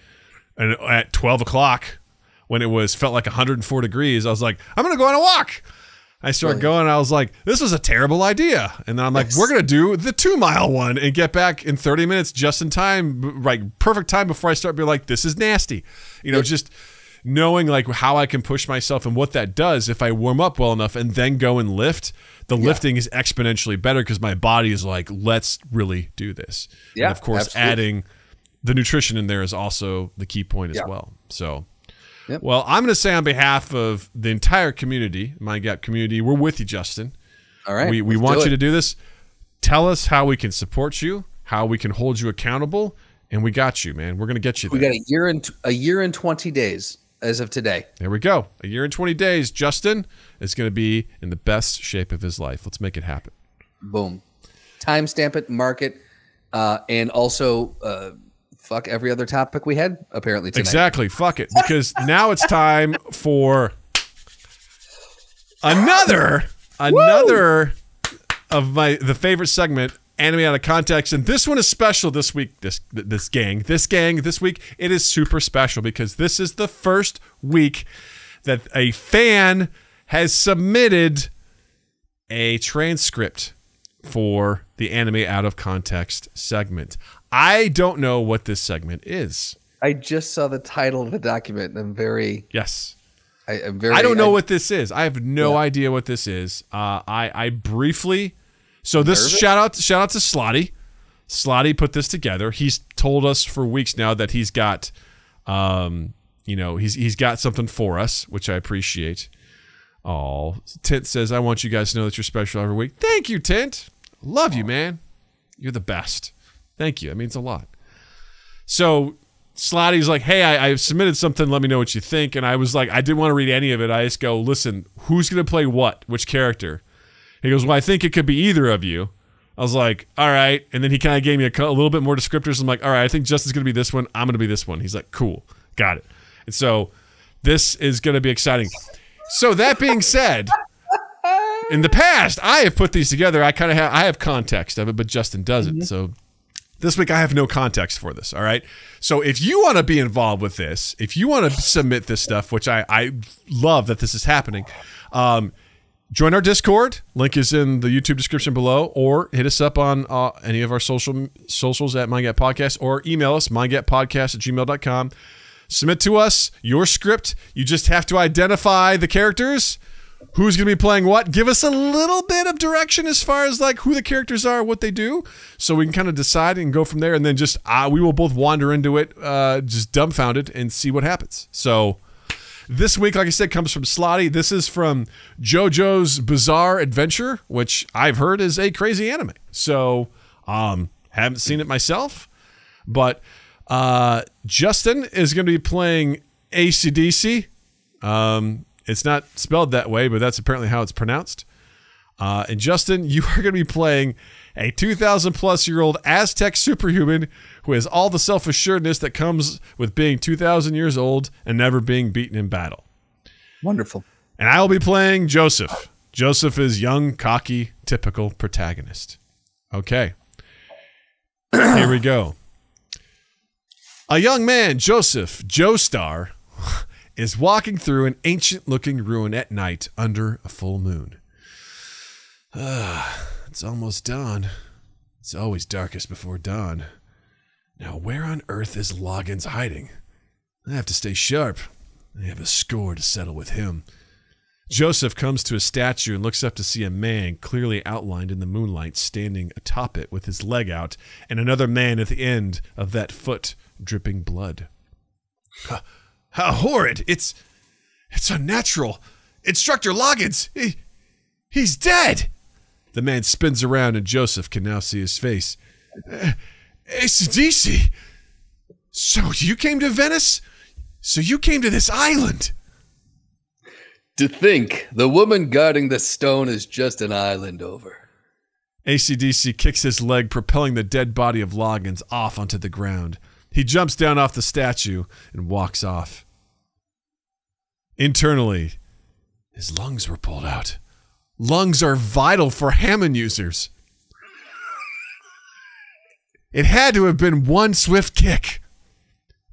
And at 12 o'clock, when it felt like 104 degrees, I was like, I'm going to go on a walk. I started going, and I was like, this was a terrible idea. And then I'm like, we're going to do the 2-mile one and get back in 30 minutes just in time, like perfect time before I start being like, this is nasty. You know, just knowing like how I can push myself and what that does if I warm up well enough and then go and lift. The lifting is exponentially better because my body is like, let's really do this. Yeah, and of course, adding the nutrition in there is also the key point as well. So... well, I'm going to say on behalf of the entire community, My Gap community, we're with you, Justin. All right. We want you to do this. Tell us how we can support you, how we can hold you accountable, and we got you, man. We're going to get you there. We got a year and 20 days as of today. There we go. A year and 20 days. Justin is going to be in the best shape of his life. Let's make it happen. Boom. timestamp it, mark it, and also fuck every other topic we had apparently tonight. Exactly. Fuck it. Because now it's time for another of the favorite segment, Anime Out of Context. And this one is special this week. This week, it is super special because this is the first week that a fan has submitted a transcript for the Anime Out of Context segment. I don't know what this segment is. I just saw the title of the document and I'm very... Yes. I'm very... I don't know what this is. I have no idea what this is. I briefly... So this Nervous? shout out to Slotty. Slotty put this together. He's told us for weeks now that he's got he's got something for us, which I appreciate. Oh, Tint says, I want you guys to know that you're special every week. Thank you, Tint. Love you, man. You're the best. Thank you. It means a lot. So Slotty's like, hey, I submitted something. Let me know what you think. And I was like, I didn't want to read any of it. I just go, listen, who's going to play what? Which character? He goes, well, I think it could be either of you. I was like, all right. And then he kind of gave me a little bit more descriptors. I'm like, all right, I think Justin's going to be this one. I'm going to be this one. He's like, cool. Got it. And so this is going to be exciting. So that being said, in the past, I have put these together. I have context of it, but Justin doesn't. So this week I have no context for this. All right. So if you want to be involved with this, if you want to submit this stuff, which I love that this is happening, join our Discord. Link is in the YouTube description below, or hit us up on any of our socials at MindGap Podcast, or email us, mindgappodcast@gmail.com. Submit to us your script. You just have to identify the characters, who's going to be playing what. Give us a little bit of direction as far as like who the characters are, what they do, so we can kind of decide and go from there. And then just we will both wander into it, just dumbfounded, and see what happens. So this week, like I said, comes from Slotty. This is from JoJo's Bizarre Adventure, which I've heard is a crazy anime. So haven't seen it myself, but Justin is going to be playing AC/DC. It's not spelled that way, but that's apparently how it's pronounced. And Justin, you are going to be playing a 2,000-plus-year-old Aztec superhuman who has all the self-assuredness that comes with being 2,000 years old and never being beaten in battle. Wonderful. And I will be playing Joseph. Joseph is young, cocky, typical protagonist. Okay. Here we go. A young man, Joseph, Joestar, is walking through an ancient-looking ruin at night under a full moon. It's almost dawn. It's always darkest before dawn. Now, where on earth is Loggins hiding? I have to stay sharp. I have a score to settle with him. Joseph comes to a statue and looks up to see a man clearly outlined in the moonlight standing atop it with his leg out, and another man at the end of that foot dripping blood. How horrid! It's unnatural. Instructor Loggins! He's dead! The man spins around and Joseph can now see his face. AC/DC! So you came to Venice? So you came to this island? To think, the woman guarding the stone is just an island over. AC/DC kicks his leg, propelling the dead body of Loggins off onto the ground. He jumps down off the statue and walks off. Internally, his lungs were pulled out. Lungs are vital for Hammond users. It had to have been one swift kick.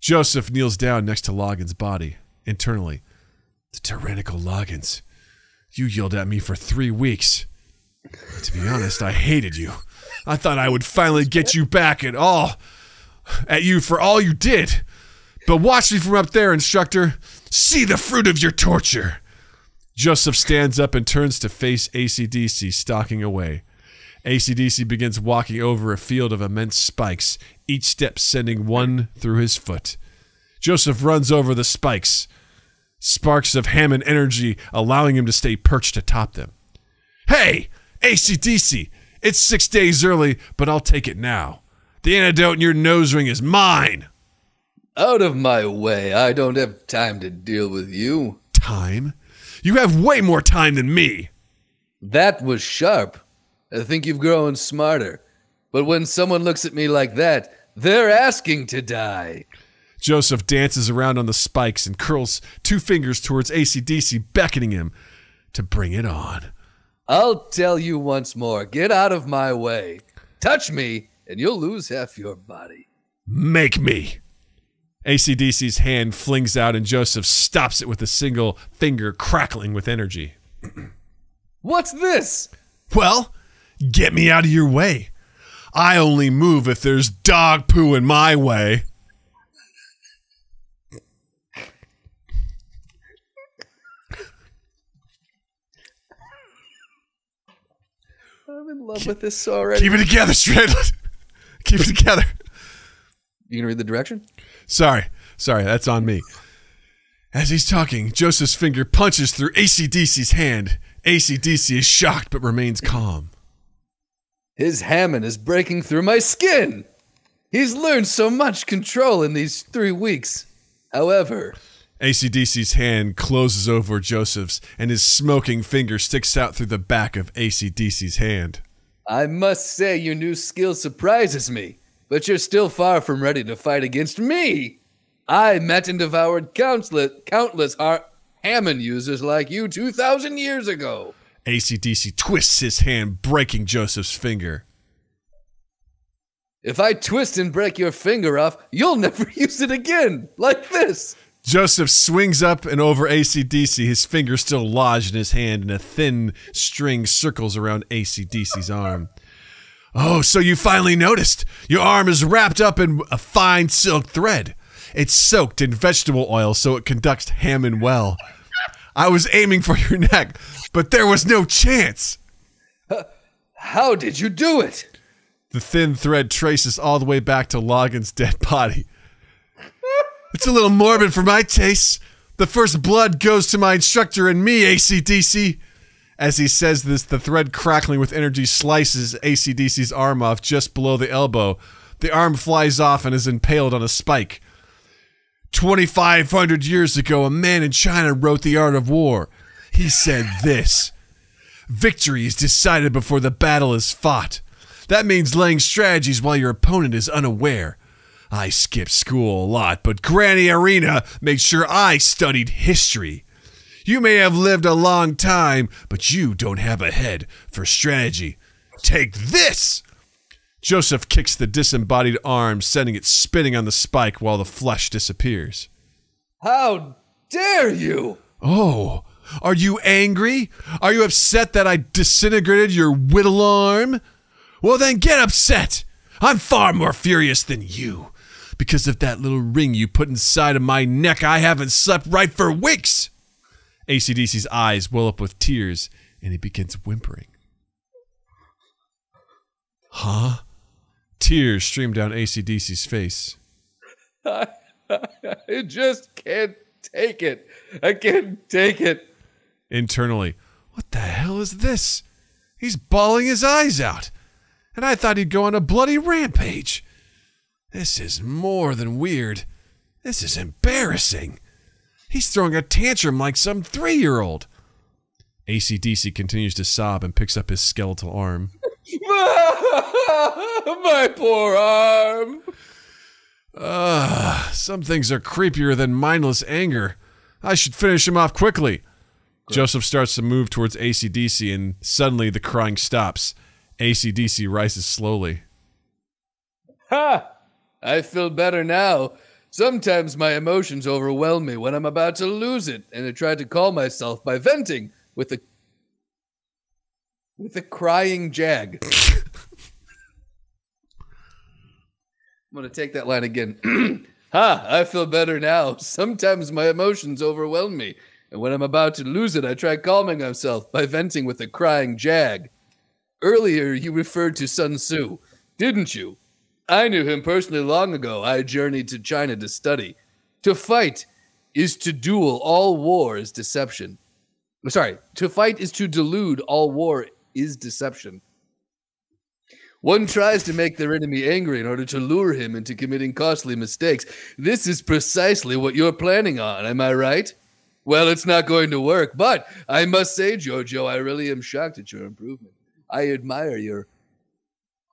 Joseph kneels down next to Loggins' body. Internally, the tyrannical Loggins. You yelled at me for 3 weeks. To be honest, I hated you. I thought I would finally get you back at you for all you did. But watch me from up there, instructor. See the fruit of your torture. Joseph stands up and turns to face AC/DC, stalking away. AC/DC begins walking over a field of immense spikes, each step sending one through his foot. Joseph runs over the spikes, sparks of Hammond energy allowing him to stay perched atop them. Hey, AC/DC, it's 6 days early, but I'll take it now. The antidote in your nose ring is mine. Out of my way. I don't have time to deal with you. Time? You have way more time than me. That was sharp. I think you've grown smarter. But when someone looks at me like that, they're asking to die. Joseph dances around on the spikes and curls 2 fingers towards AC/DC, beckoning him to bring it on. I'll tell you once more, get out of my way. Touch me, and you'll lose half your body. Make me. AC/DC's hand flings out, and Joseph stops it with a single finger, crackling with energy. What's this? Well, get me out of your way. I only move if there's dog poo in my way. I'm in love with this already. Keep it together, Strandlet. Keep it together. You gonna read the direction? Sorry, that's on me. As he's talking, Joseph's finger punches through AC/DC's hand. AC/DC is shocked but remains calm. His Hammond is breaking through my skin. He's learned so much control in these 3 weeks. However, AC/DC's hand closes over Joseph's, and his smoking finger sticks out through the back of AC/DC's hand. I must say your new skill surprises me, but you're still far from ready to fight against me. I met and devoured countless Hammond users like you 2,000 years ago. AC/DC twists his hand, breaking Joseph's finger. If I twist and break your finger off, you'll never use it again, like this. Joseph swings up and over AC/DC, his finger still lodged in his hand, and a thin string circles around AC/DC's arm. Oh, so you finally noticed. Your arm is wrapped up in a fine silk thread. It's soaked in vegetable oil so it conducts Hammond well. I was aiming for your neck, but there was no chance. How did you do it? The thin thread traces all the way back to Logan's dead body. It's a little morbid for my tastes. The first blood goes to my instructor and me, AC/DC. As he says this, the thread crackling with energy slices AC/DC's arm off just below the elbow. The arm flies off and is impaled on a spike. 2,500 years ago, a man in China wrote The Art of War. He said this: victory is decided before the battle is fought. That means laying strategies while your opponent is unaware. I skipped school a lot, but Granny Arena made sure I studied history. You may have lived a long time, but you don't have a head for strategy. Take this! Joseph kicks the disembodied arm, sending it spinning on the spike while the flesh disappears. How dare you! Oh, are you angry? Are you upset that I disintegrated your whittle arm? Well then get upset! I'm far more furious than you. Because of that little ring you put inside of my neck, I haven't slept right for weeks! AC/DC's eyes well up with tears, and he begins whimpering. Huh? Tears stream down AC/DC's face. I just can't take it. I can't take it. Internally, what the hell is this? He's bawling his eyes out. And I thought he'd go on a bloody rampage. This is more than weird. This is embarrassing. He's throwing a tantrum like some 3-year-old. AC/DC continues to sob and picks up his skeletal arm. My poor arm. Some things are creepier than mindless anger. I should finish him off quickly. Joseph starts to move towards AC/DC, and suddenly the crying stops. AC/DC rises slowly. Ha! I feel better now. Sometimes my emotions overwhelm me when I'm about to lose it, and I try to calm myself by venting with a crying jag. I'm going to take that line again. Ha! I feel better now. Sometimes my emotions overwhelm me, and when I'm about to lose it, I try calming myself by venting with a crying jag. Earlier, you referred to Sun Tzu, didn't you? I knew him personally long ago. I journeyed to China to study. To fight is to duel. All war is deception. Sorry, to fight is to delude. All war is deception. One tries to make their enemy angry in order to lure him into committing costly mistakes. This is precisely what you're planning on, am I right? Well, it's not going to work, but I must say, JoJo, I really am shocked at your improvement. I admire your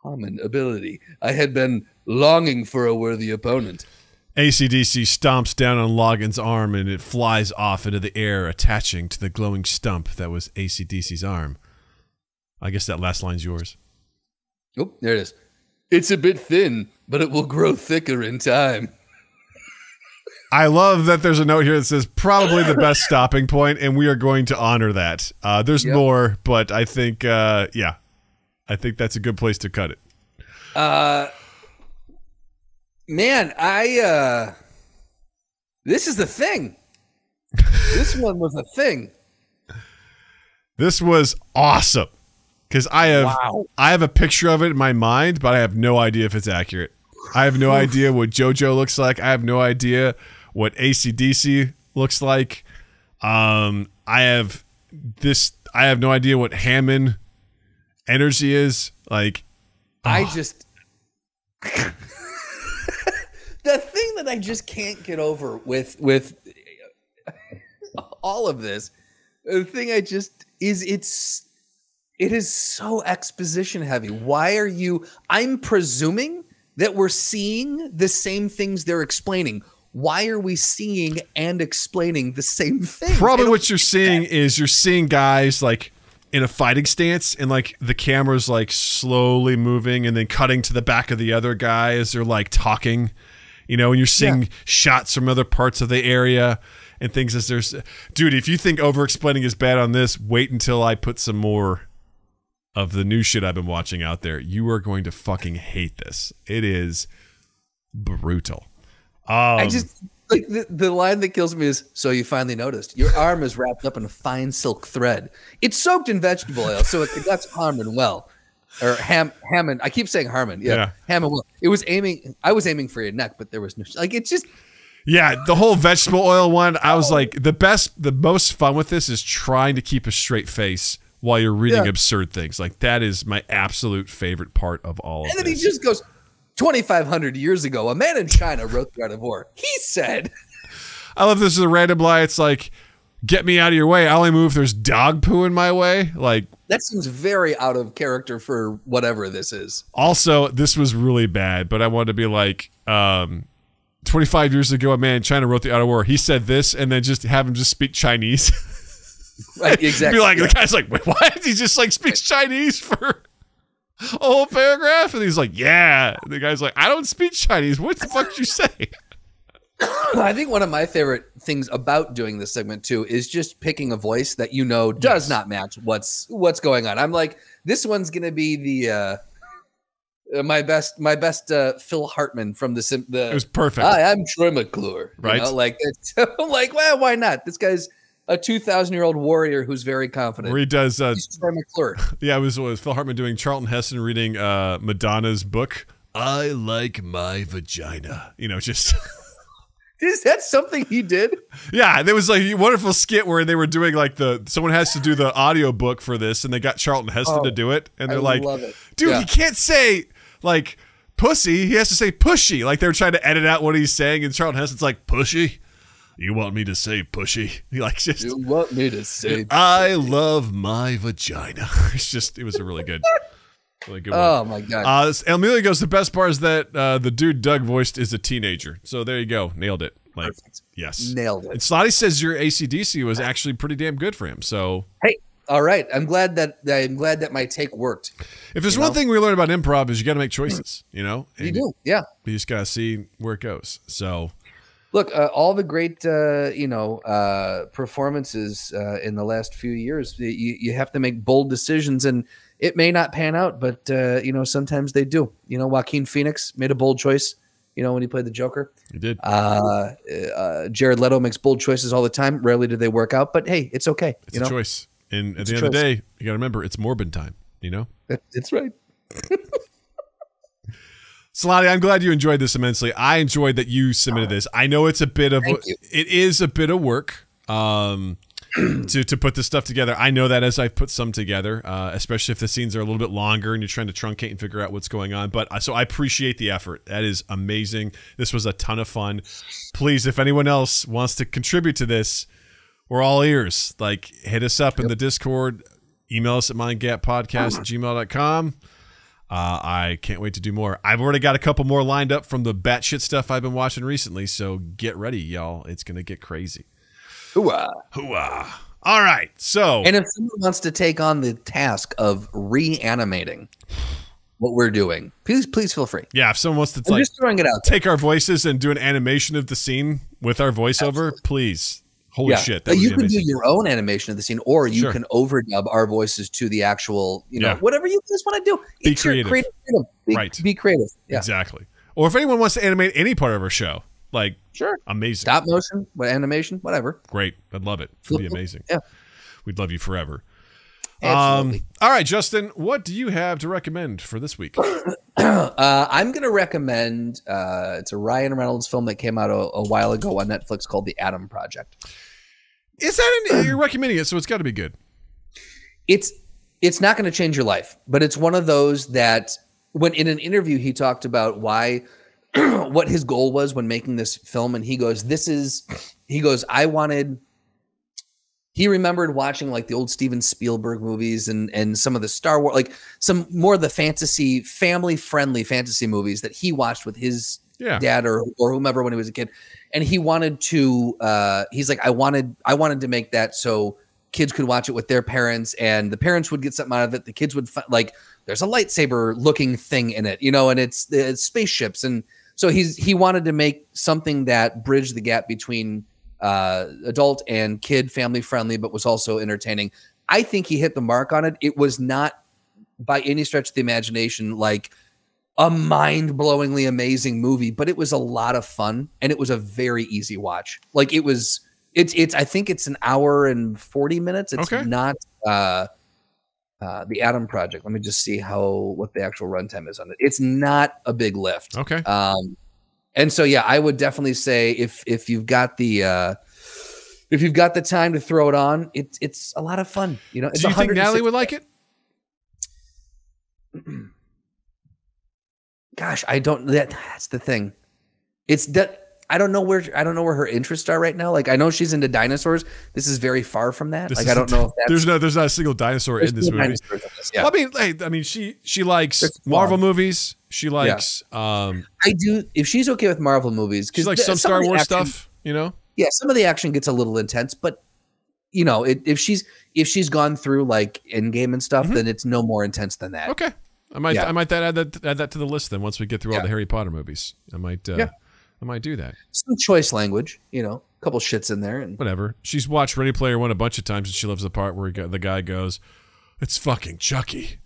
common ability. I had been longing for a worthy opponent. AC/DC stomps down on Logan's arm and it flies off into the air, attaching to the glowing stump that was AC/DC's arm. I guess that last line's yours. Oh, there it is. It's a bit thin, but it will grow thicker in time. I love that there's a note here that says probably the best stopping point, and we are going to honor that. There's more, but I think, yeah, I think that's a good place to cut it. Man, this is the thing. This one was a thing. This was awesome. Because I have a picture of it in my mind, but I have no idea if it's accurate. I have no idea what JoJo looks like. I have no idea what AC/DC looks like. I have no idea what Hammond energy is. Like, the thing that I just can't get over with all of this, the thing I just is it is so exposition heavy. Why are you? I'm presuming that we're seeing the same things they're explaining. Why are we seeing and explaining the same thing? Probably what you're seeing is you're seeing guys like in a fighting stance and like the camera's like slowly moving and then cutting to the back of the other guy as they're like talking, you know, and you're seeing shots from other parts of the area and things as there's, dude, if you think over explaining is bad on this, wait until I put some more of the new shit I've been watching out there. You are going to fucking hate this. It is brutal. I just like the line that kills me is, so you finally noticed your arm is wrapped up in a fine silk thread. It's soaked in vegetable oil, so it conducts Harmon well. Or Hammond. I keep saying Harmon. Yeah. Hammond well. I was aiming for your neck, but there was no, like, it's just. Yeah, the whole vegetable oil one, I was like, the most fun with this is trying to keep a straight face while you're reading absurd things. Like, that is my absolute favorite part of all of this. And then he just goes, 2,500 years ago, a man in China wrote the Art of War. He said. I love this as a random lie. It's like, get me out of your way. I only move if there's dog poo in my way. Like, that seems very out of character for whatever this is. Also, this was really bad, but I wanted to be like, 25 years ago, a man in China wrote the Art of War. He said this, and then just have him just speak Chinese. Right, exactly. Be like, the guy's like, wait, what? He just like speaks Chinese for a whole paragraph? And he's like, yeah. And the guy's like, I don't speak Chinese. What the fuck did you say? I think one of my favorite things about doing this segment too is just picking a voice that you know does not match what's going on. I'm like, this one's gonna be the my best Phil Hartman from the It was perfect. Hi, I'm Troy McClure. Right? You know, like, I'm like, well, why not? This guy's a 2,000-year-old warrior who's very confident. Where he does He's Troy McClure. Yeah, it was Phil Hartman doing Charlton Heston reading Madonna's book. I like my vagina. You know, just. Is that something he did? Yeah, there was like a wonderful skit where they were doing like someone has to do the audio book for this, and they got Charlton Heston to do it, and they're like, dude, he can't say like pussy, he has to say pushy. Like they were trying to edit out what he's saying, and Charlton Heston's like, pushy? You want me to say pushy? He like just. You want me to say? I love my vagina. It was a really good. Really good one. Oh my god! Amelia goes. The best part is that the dude Doug voiced is a teenager. So there you go, nailed it. Like, perfect. Yes, nailed it. And Slotty says your AC/DC was actually pretty damn good for him. So hey, all right. I'm glad that my take worked. If there's one thing we learned about improv is you got to make choices. You know, and you do. Yeah. You just got to see where it goes. So. Look, all the great, performances in the last few years, you have to make bold decisions, and it may not pan out, but, sometimes they do. You know, Joaquin Phoenix made a bold choice, when he played the Joker. He did. Jared Leto makes bold choices all the time. Rarely do they work out, but hey, it's okay. It's a choice. And at the end of the day, you got to remember, it's Morbid time, That's right. Slotty, I'm glad you enjoyed this immensely. I enjoyed that you submitted this. I know it's a bit of it is a bit of work to put this stuff together. I know that as I've put some together, especially if the scenes are a little bit longer and you're trying to truncate and figure out what's going on. But so I appreciate the effort. That is amazing. This was a ton of fun. Please, if anyone else wants to contribute to this, we're all ears. Like, hit us up in the Discord. Email us at mindgappodcast@gmail.com. I can't wait to do more. I've already got a couple more lined up from the batshit stuff I've been watching recently, so get ready, y'all. It's going to get crazy. Hooah. Hooah. All right, so... And if someone wants to take on the task of reanimating what we're doing, please feel free. Yeah, if someone wants to just throwing it out there. Take our voices and do an animation of the scene with our voiceover, please. Holy shit. That would you be can amazing. do your own animation of the scene, or you can overdub our voices to the actual, whatever you just want to do. Be creative. Be creative. Yeah. Exactly. Or if anyone wants to animate any part of our show, like, amazing. Stop motion, animation, whatever. Great. I'd love it. It'd be amazing. Yeah. We'd love you forever. Absolutely. All right, Justin, what do you have to recommend for this week? I'm going to recommend, it's a Ryan Reynolds film that came out a while ago on Netflix called The Adam Project. Is that you're recommending it, so it's got to be good. It's not going to change your life, but it's one of those that when in an interview he talked about why what his goal was when making this film, and he remembered watching like the old Steven Spielberg movies and some of the Star Wars, like some more of the family friendly fantasy movies that he watched with his dad or whomever when he was a kid. And he wanted to, he's like, I wanted to make that so kids could watch it with their parents, and the parents would get something out of it. The kids would like, there's a lightsaber looking thing in it, and it's spaceships. And so he wanted to make something that bridged the gap between adult and kid, family friendly, but was also entertaining. I think he hit the mark on it. It was not by any stretch of the imagination like a mind-blowingly amazing movie, but it was a lot of fun, and it was a very easy watch. Like it's I think it's an hour and 40 minutes. It's not The Adam Project. Let me just see what the actual runtime is on it. It's not a big lift. Okay. And so I would definitely say if you've got the time to throw it on, it's a lot of fun. It's Do you think Natalie would like it? Gosh, I don't. That's the thing. It's that I don't know where her interests are right now. Like I know she's into dinosaurs. This is very far from that. I don't know if that's, there's not a single dinosaur in this movie. Yeah. Well, she likes Marvel movies. She likes. I do. If she's okay with Marvel movies, because like some Star Wars stuff, Yeah, some of the action gets a little intense, but if she's gone through like Endgame and stuff, then it's no more intense than that. Okay. I might add that to the list then once we get through all the Harry Potter movies. I might do that. Some choice language, a couple shits in there and whatever. She's watched Ready Player One a bunch of times, and she loves the part where the guy goes, "It's fucking Chucky,"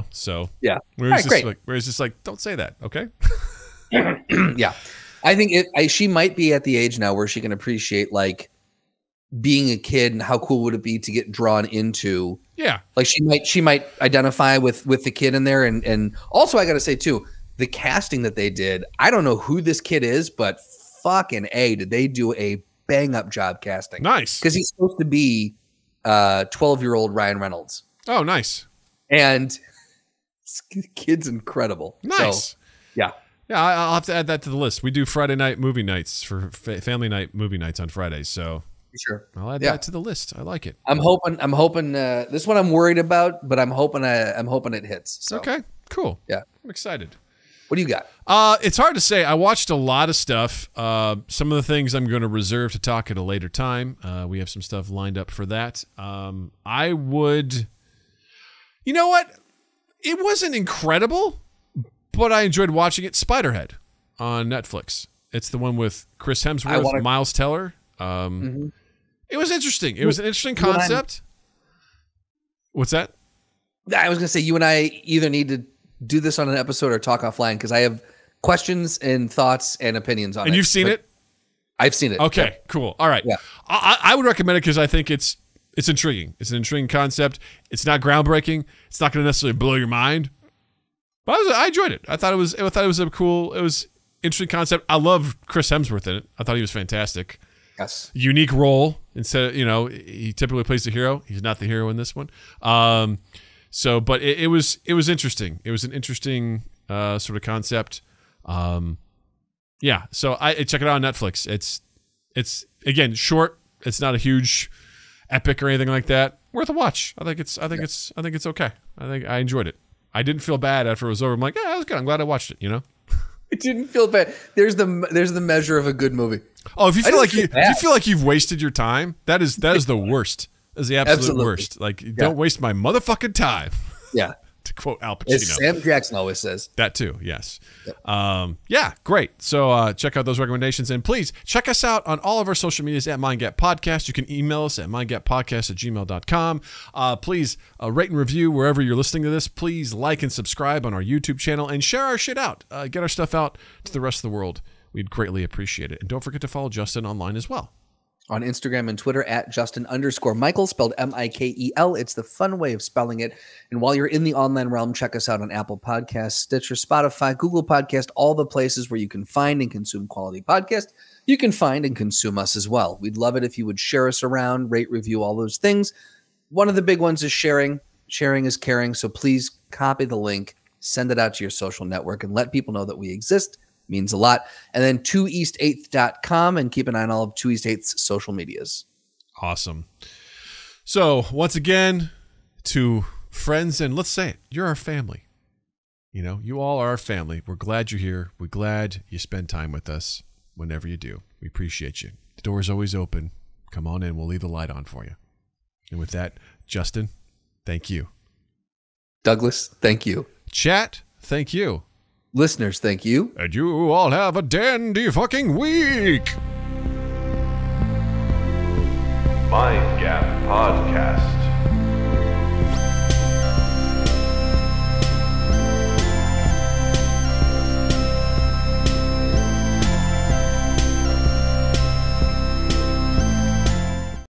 So where he's just like, "Don't say that, okay?" Yeah, I think she might be at the age now where she can appreciate like being a kid and how cool would it be to get drawn into. Yeah. Like she might identify with the kid in there. And also I got to say too, the casting that they did, I don't know who this kid is, but fucking A, did they do a bang up job casting. Nice. Because he's supposed to be 12-year-old Ryan Reynolds. Oh, nice. And this kid's incredible. Nice. So, yeah. Yeah, I'll have to add that to the list. We do Friday night movie nights for family night movie nights on Fridays. So sure, I'll add that to the list. I like it. I'm hoping. This one I'm worried about, but I'm hoping it hits. So. Okay, cool. Yeah, I'm excited. What do you got? It's hard to say. I watched a lot of stuff. Some of the things I'm going to reserve to talk at a later time. We have some stuff lined up for that. I would. You know what? It wasn't incredible, but I enjoyed watching it. Spiderhead on Netflix. It's the one with Chris Hemsworth, Miles Teller. It was interesting. It was an interesting concept. What's that? I was going to say, you and I either need to do this on an episode or talk offline because I have questions and thoughts and opinions on it. And you've seen it? I've seen it. Okay, cool. All right. Yeah. I would recommend it because I think it's intriguing. It's an intriguing concept. It's not groundbreaking. It's not going to necessarily blow your mind. But I enjoyed it. I thought it was interesting concept. I love Chris Hemsworth in it. I thought he was fantastic. Yes. Unique role. Instead of, he typically plays the hero. He's not the hero in this one. But it was interesting. It was an interesting sort of concept. So I check it out on Netflix. It's again short. It's not a huge epic or anything like that, worth a watch. I think it's okay. I think I enjoyed it. I didn't feel bad after it was over. I'm like, yeah, that was good. I'm glad I watched it. You know, it didn't feel bad. There's the measure of a good movie. Oh, if you feel like you've wasted your time, that is the worst. That is the absolute worst. Like, don't waste my motherfucking time. Yeah. To quote Al Pacino. As Sam Jackson always says. That too, yes. Yep. Great. So check out those recommendations. And please check us out on all of our social medias at MindGap Podcast. You can email us at mindgappodcast@gmail.com. Please rate and review wherever you're listening to this. Please like and subscribe on our YouTube channel and share our shit out. Get our stuff out to the rest of the world. We'd greatly appreciate it. And don't forget to follow Justin online as well. On Instagram and Twitter at Justin_Michael, spelled Mikel. It's the fun way of spelling it. And while you're in the online realm, check us out on Apple Podcasts, Stitcher, Spotify, Google Podcast, all the places where you can find and consume quality podcasts. You can find and consume us as well. We'd love it if you would share us around, rate, review, all those things. One of the big ones is sharing. Sharing is caring. So please copy the link, send it out to your social network, and let people know that we exist. Means a lot. And then 2east8th.com, and keep an eye on all of 2 East 8th's social medias. Awesome. So once again, to friends, and let's say it, you're our family. You know, you all are our family. We're glad you're here. We're glad you spend time with us whenever you do. We appreciate you. The door is always open. Come on in. We'll leave the light on for you. And with that, Justin, thank you. Douglas, thank you. Chat, thank you. Listeners, thank you. And you all have a dandy fucking week. Mind Gap Podcast.